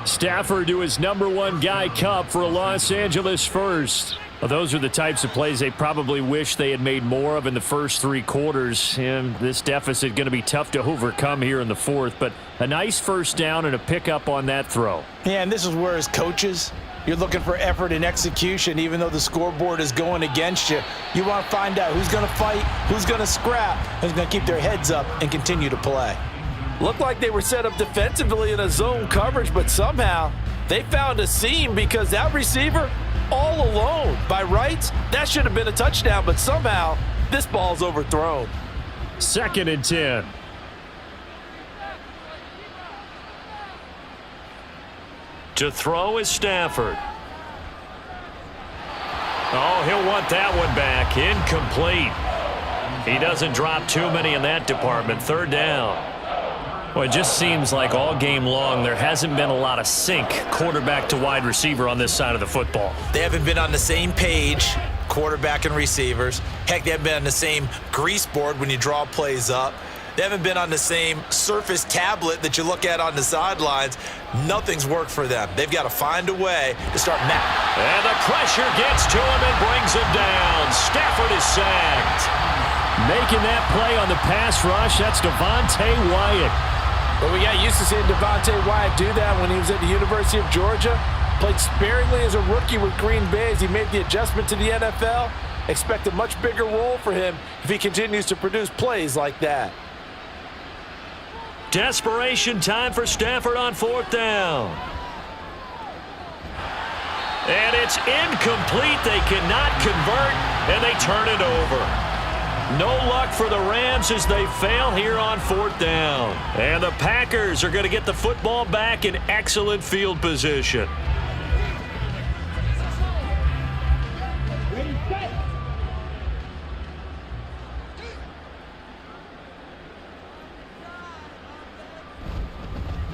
Stafford to his #1 guy Cup for a Los Angeles first. Well, those are the types of plays they probably wish they had made more of in the first 3 quarters. And this deficit going to be tough to overcome here in the fourth. But a nice first down and a pickup on that throw. Yeah, and this is where as coaches, you're looking for effort and execution. Even though the scoreboard is going against you, you want to find out who's going to fight, who's going to scrap, who's going to keep their heads up and continue to play. Looked like they were set up defensively in a zone coverage, but somehow they found a seam because that receiver all alone. By rights, that should have been a touchdown, but somehow this ball's overthrown. 2nd and 10. To throw is Stafford. Oh, he'll want that one back. Incomplete. He doesn't drop too many in that department. 3rd down. Well, it just seems like all game long there hasn't been a lot of sync quarterback to wide receiver on this side of the football. They haven't been on the same page, quarterback and receivers. Heck, they haven't been on the same grease board when you draw plays up. They haven't been on the same Surface tablet that you look at on the sidelines. Nothing's worked for them. They've got to find a way to start matching. And the pressure gets to him and brings him down. Stafford is sacked. Making that play on the pass rush, that's Devontae Wyatt. Well, we got used to seeing Devontae Wyatt do that when he was at the University of Georgia. Played sparingly as a rookie with Green Bay as he made the adjustment to the NFL. Expect a much bigger role for him if he continues to produce plays like that. Desperation time for Stafford on 4th down. And it's incomplete. They cannot convert, and they turn it over. No luck for the Rams as they fail here on 4th down. And the Packers are going to get the football back in excellent field position.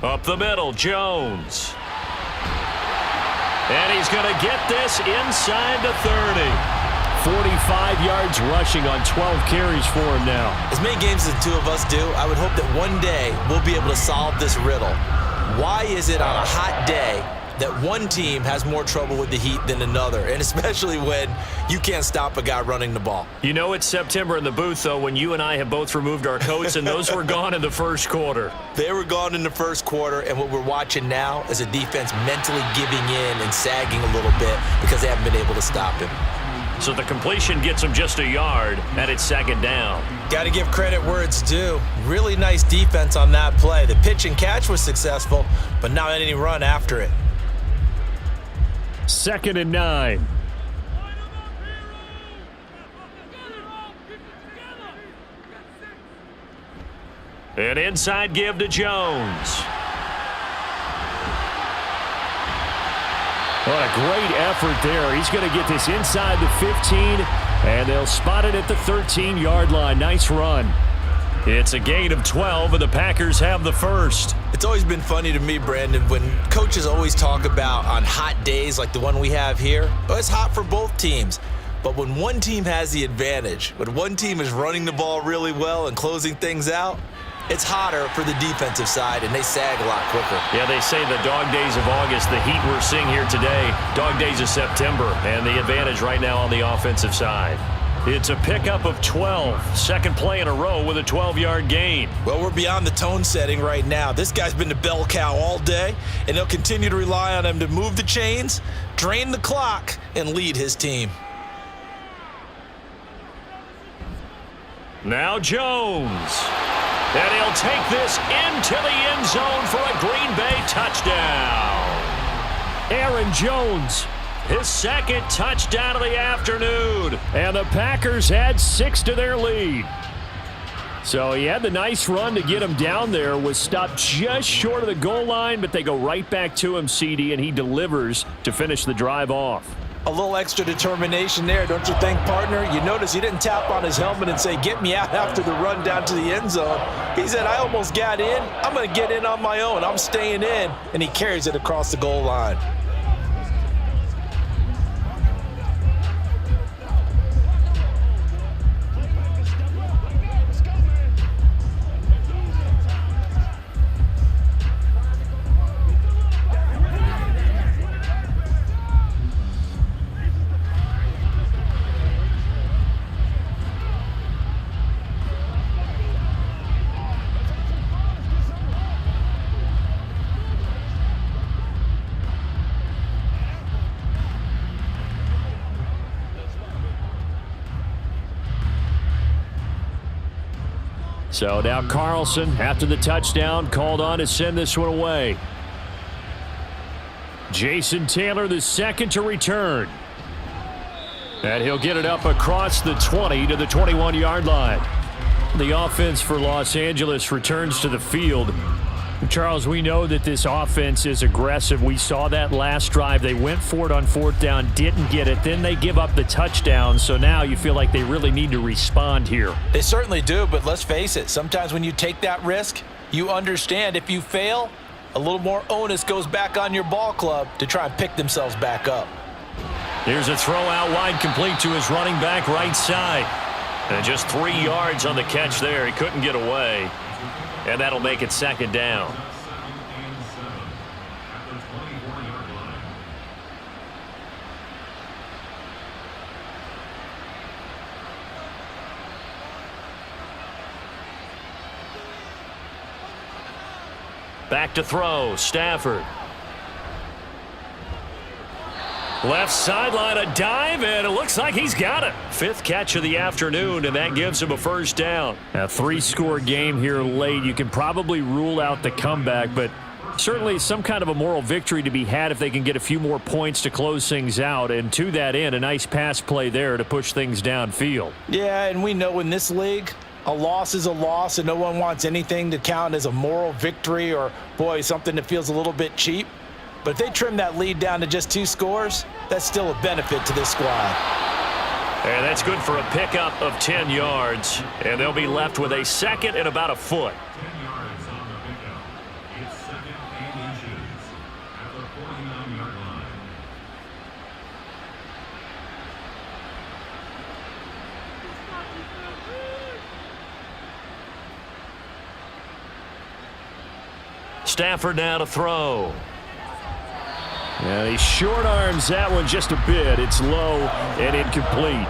Up the middle, Jones. And he's going to get this inside the 30. 45 yards rushing on 12 carries for him now. As many games as the two of us do, I would hope that one day we'll be able to solve this riddle. Why is it on a hot day that one team has more trouble with the heat than another, and especially when you can't stop a guy running the ball? You know it's September in the booth, though, when you and I have both removed our coats, and those were gone in the first quarter. They were gone in the first quarter, and what we're watching now is a defense mentally giving in and sagging a little bit because they haven't been able to stop him. So the completion gets him just a yard, and it's 2nd down. Got to give credit where it's due. Really nice defense on that play. The pitch and catch was successful, but not any run after it. 2nd and 9. An inside give to Jones. What a great effort there. He's going to get this inside the 15, and they'll spot it at the 13-yard line. Nice run. It's a gain of 12, and the Packers have the first. It's always been funny to me, Brandon, when coaches always talk about on hot days like the one we have here, well, it's hot for both teams. But when one team has the advantage, when one team is running the ball really well and closing things out, it's hotter for the defensive side, and they sag a lot quicker. Yeah, they say the dog days of August, the heat we're seeing here today, dog days of September, and the advantage right now on the offensive side. It's a pickup of 12, second play in a row with a 12-yard gain. Well, we're beyond the tone setting right now. This guy's been the bell cow all day, and they'll continue to rely on him to move the chains, drain the clock, and lead his team. Now Jones. And he'll take this into the end zone for a Green Bay touchdown. Aaron Jones, his 2nd touchdown of the afternoon. And the Packers add 6 to their lead. So he had the nice run to get him down there, was stopped just short of the goal line, but they go right back to him, CD, and he delivers to finish the drive off. A little extra determination there, don't you think, partner? You notice he didn't tap on his helmet and say, get me out after the run down to the end zone. He said, I almost got in. I'm going to get in on my own. I'm staying in. And he carries it across the goal line. So now Carlson, after the touchdown, called on to send this one away. Jason Taylor, the second to return. And he'll get it up across the 20 to the 21-yard line. The offense for Los Angeles returns to the field. Charles, we know that this offense is aggressive. We saw that last drive. They went for it on fourth down, didn't get it. Then they give up the touchdown. So now you feel like they really need to respond here. They certainly do, but let's face it. Sometimes when you take that risk, you understand if you fail, a little more onus goes back on your ball club to try and pick themselves back up. Here's a throw out wide, complete to his running back right side. And just 3 yards on the catch there. He couldn't get away. And that'll make it second down. Back to throw, Stafford. Left sideline, a dive, and it looks like he's got it. 5th catch of the afternoon, and that gives him a first down. A 3-score game here late. You can probably rule out the comeback, but certainly some kind of a moral victory to be had if they can get a few more points to close things out. And to that end, a nice pass play there to push things downfield. Yeah, and we know in this league, a loss is a loss, and no one wants anything to count as a moral victory or, boy, something that feels a little bit cheap. But if they trim that lead down to just 2 scores, that's still a benefit to this squad. And that's good for a pickup of 10 yards. And they'll be left with a second and about a foot. Stafford now to throw. And he short arms that one just a bit. It's low and incomplete.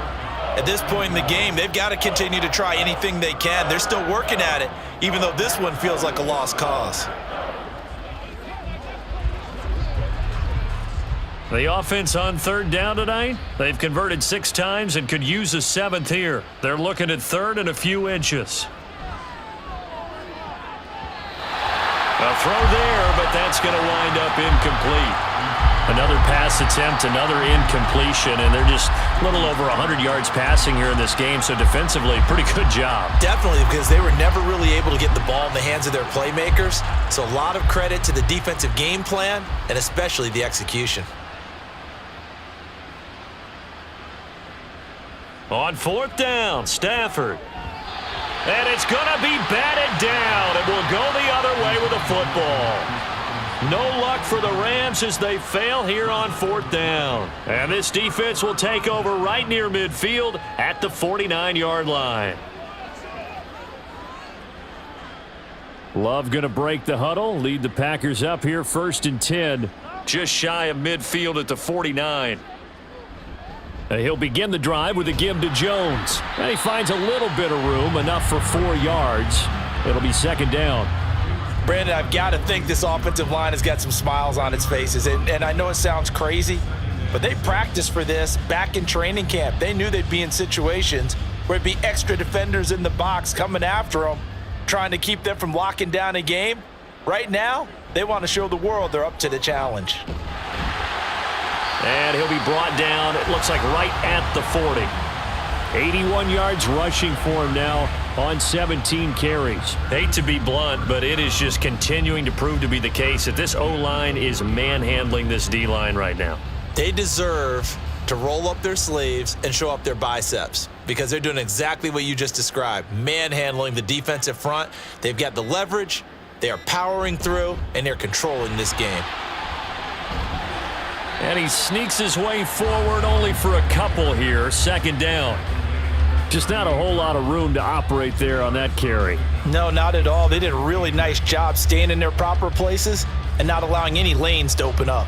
At this point in the game, they've got to continue to try anything they can. They're still working at it, even though this one feels like a lost cause. The offense on third down tonight, they've converted 6 times and could use a 7th here. They're looking at third and a few inches. A throw there, but that's going to wind up incomplete. Another pass attempt, another incompletion, and they're just a little over 100 yards passing here in this game, so defensively, pretty good job. Definitely, because they were never really able to get the ball in the hands of their playmakers, so a lot of credit to the defensive game plan and especially the execution. On fourth down, Stafford. And it's going to be batted down. It will go the other way with the football. No luck for the Rams as they fail here on fourth down. And this defense will take over right near midfield at the 49-yard line. Love going to break the huddle, lead the Packers up here 1st and 10. Just shy of midfield at the 49. He'll begin the drive with a give to Jones. And he finds a little bit of room, enough for 4 yards. It'll be second down. Brandon, I've got to think this offensive line has got some smiles on its faces. And I know it sounds crazy, but they practiced for this back in training camp. They knew they'd be in situations where it'd be extra defenders in the box coming after them, trying to keep them from locking down a game. Right now, they want to show the world they're up to the challenge. And he'll be brought down, it looks like right at the 40. 81 yards rushing for him now on 17 carries. Hate to be blunt, but it is just continuing to prove to be the case that this O-line is manhandling this D-line right now. They deserve to roll up their sleeves and show up their biceps because they're doing exactly what you just described, manhandling the defensive front. They've got the leverage, they are powering through, and they're controlling this game. And he sneaks his way forward only for a couple here. Second down. Just not a whole lot of room to operate there on that carry. No, not at all. They did a really nice job staying in their proper places and not allowing any lanes to open up.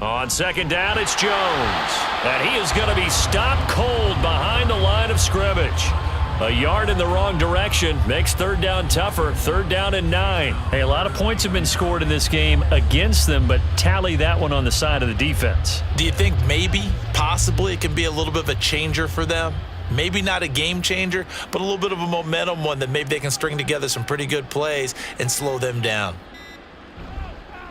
On second down, it's Jones. And he is going to be stopped cold behind the line of scrimmage. A yard in the wrong direction makes third down tougher. Third down and 9. Hey, a lot of points have been scored in this game against them, but tally that one on the side of the defense. Do you think maybe, possibly, it can be a little bit of a changer for them? Maybe not a game changer, but a little bit of a momentum one that maybe they can string together some pretty good plays and slow them down.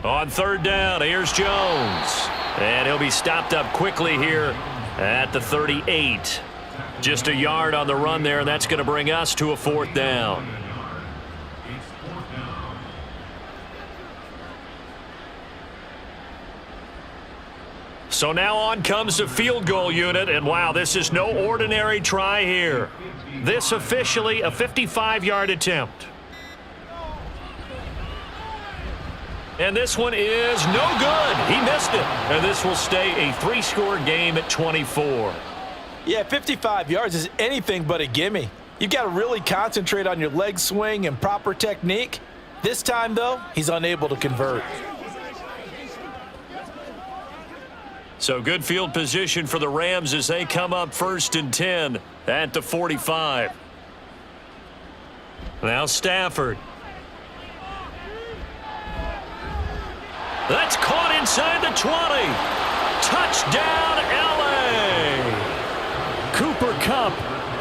On third down, here's Jones. And he'll be stopped up quickly here at the 38. Just a yard on the run there, and that's going to bring us to a fourth down. So now on comes the field goal unit, and wow, this is no ordinary try here. This officially a 55-yard attempt. And this one is no good. He missed it. And this will stay a 3-score game at 24. Yeah, 55 yards is anything but a gimme. You've got to really concentrate on your leg swing and proper technique. This time, though, he's unable to convert. So good field position for the Rams as they come up 1st and 10 at the 45. Now Stafford. That's caught inside the 20. Touchdown, L.A. Cooper Kupp,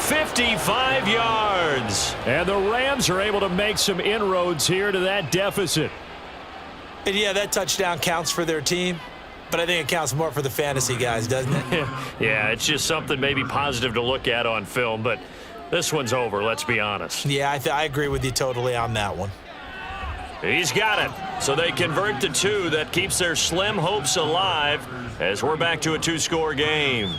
55 yards. And the Rams are able to make some inroads here to that deficit. And yeah, that touchdown counts for their team, but I think it counts more for the fantasy guys, doesn't it? Yeah, it's just something maybe positive to look at on film, but this one's over, let's be honest. Yeah, I agree with you totally on that one. He's got it. So they convert to 2. That keeps their slim hopes alive as we're back to a 2-score game.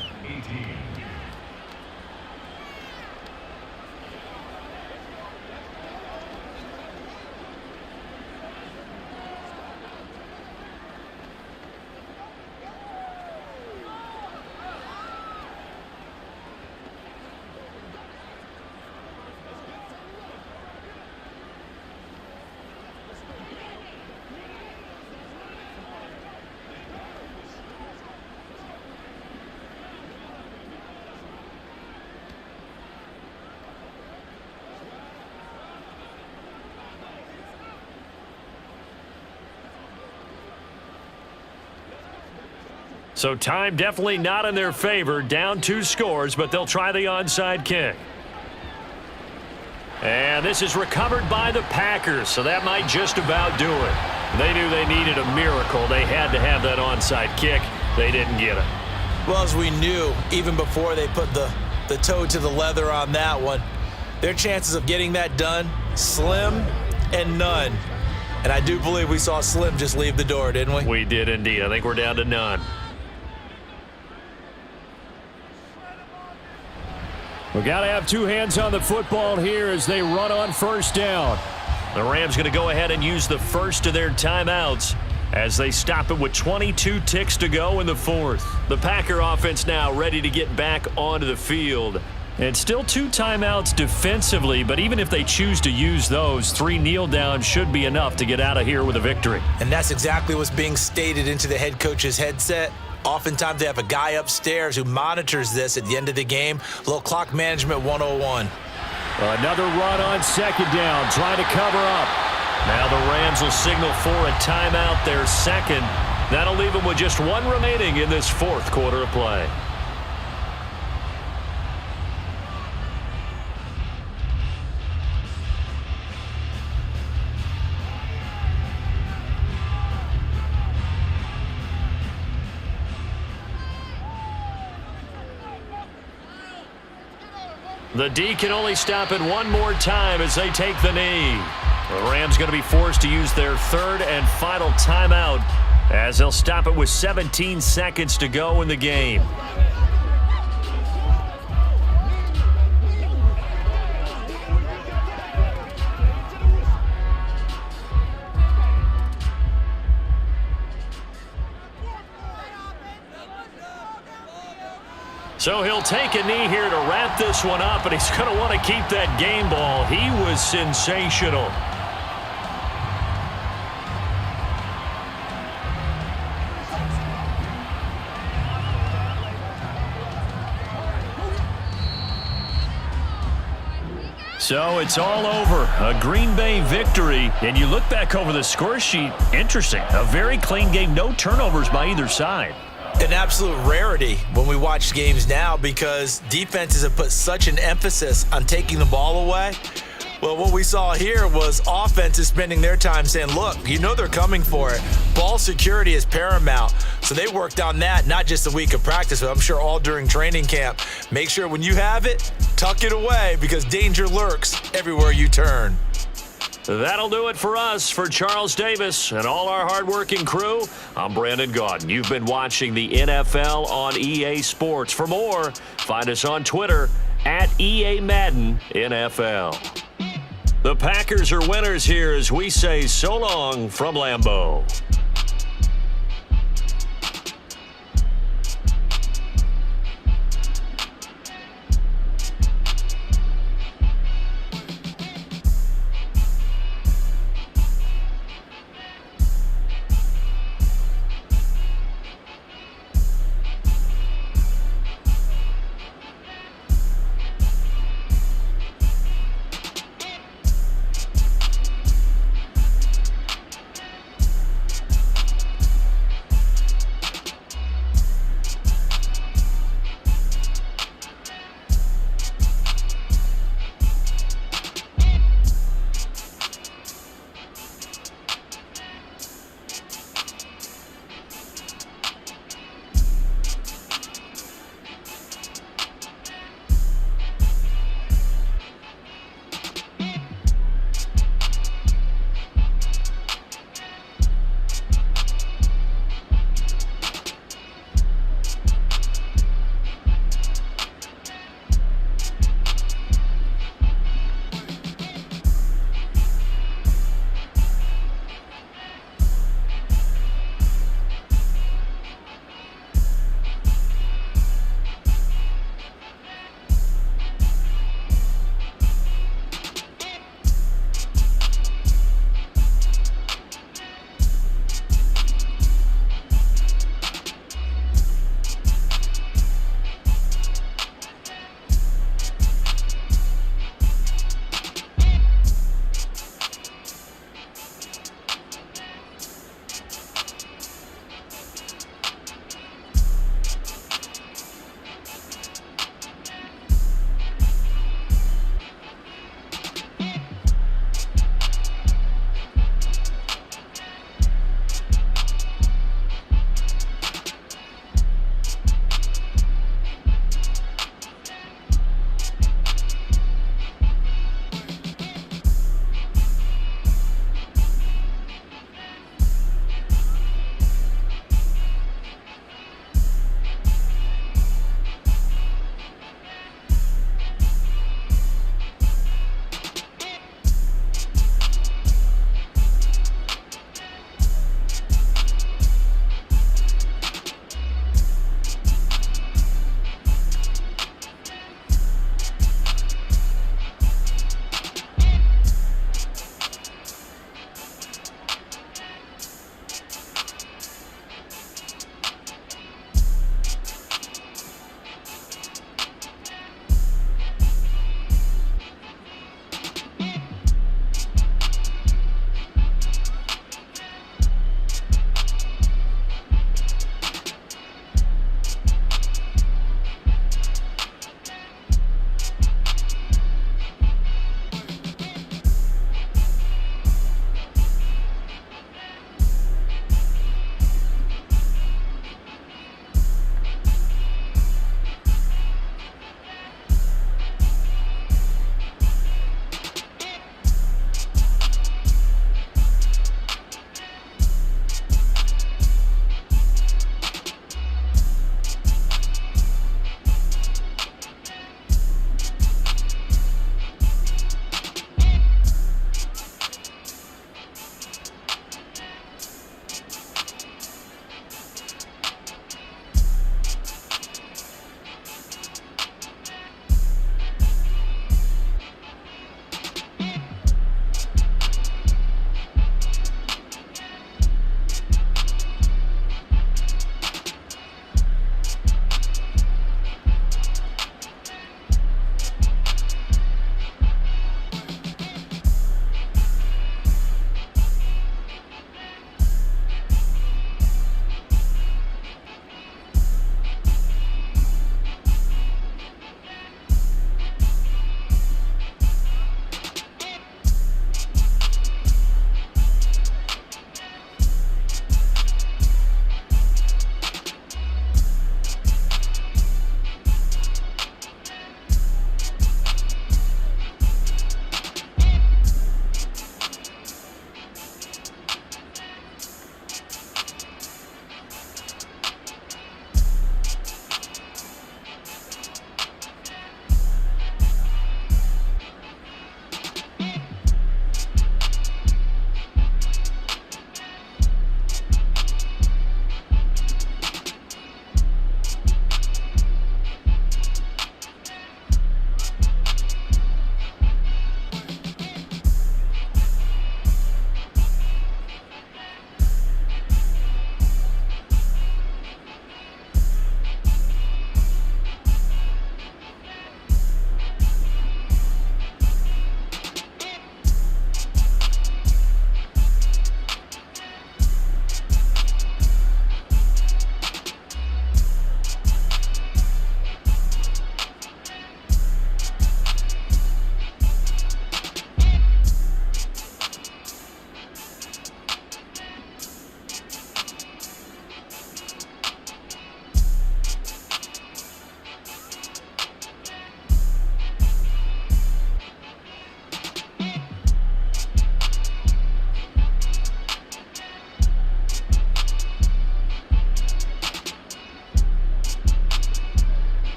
So time definitely not in their favor. Down 2 scores, but they'll try the onside kick. And this is recovered by the Packers, so that might just about do it. They knew they needed a miracle. They had to have that onside kick. They didn't get it. Well, as we knew, even before they put the toe to the leather on that one, their chances of getting that done, slim and none. And I do believe we saw Slim just leave the door, didn't we? We did indeed. I think we're down to none. We got to have 2 hands on the football here as they run on 1st down. The Rams going to go ahead and use the first of their timeouts as they stop it with 22 ticks to go in the 4th. The Packer offense now ready to get back onto the field. And still 2 timeouts defensively, but even if they choose to use those, 3 kneel downs should be enough to get out of here with a victory. And that's exactly what's being stated into the head coach's headset. Oftentimes they have a guy upstairs who monitors this at the end of the game. A little clock management 101. Another run on 2nd down, trying to cover up. Now the Rams will signal for a timeout, their 2nd. That'll leave them with just 1 remaining in this 4th quarter of play. The D can only stop it 1 more time as they take the knee. The Rams going to be forced to use their 3rd and final timeout as they'll stop it with 17 seconds to go in the game. So he'll take a knee here to wrap this one up, and he's going to want to keep that game ball. He was sensational. So it's all over. A Green Bay victory. And you look back over the score sheet, interesting. A very clean game, no turnovers by either side. An absolute rarity when we watch games now because defenses have put such an emphasis on taking the ball away. Well, what we saw here was offenses spending their time saying, look, you know they're coming for it. Ball security is paramount. So they worked on that, not just a week of practice, but I'm sure all during training camp. Make sure when you have it, tuck it away because danger lurks everywhere you turn. That'll do it for us. For Charles Davis and all our hardworking crew, I'm Brandon Gaudin. You've been watching the NFL on EA Sports. For more, find us on Twitter at EA Madden NFL. The Packers are winners here as we say so long from Lambeau.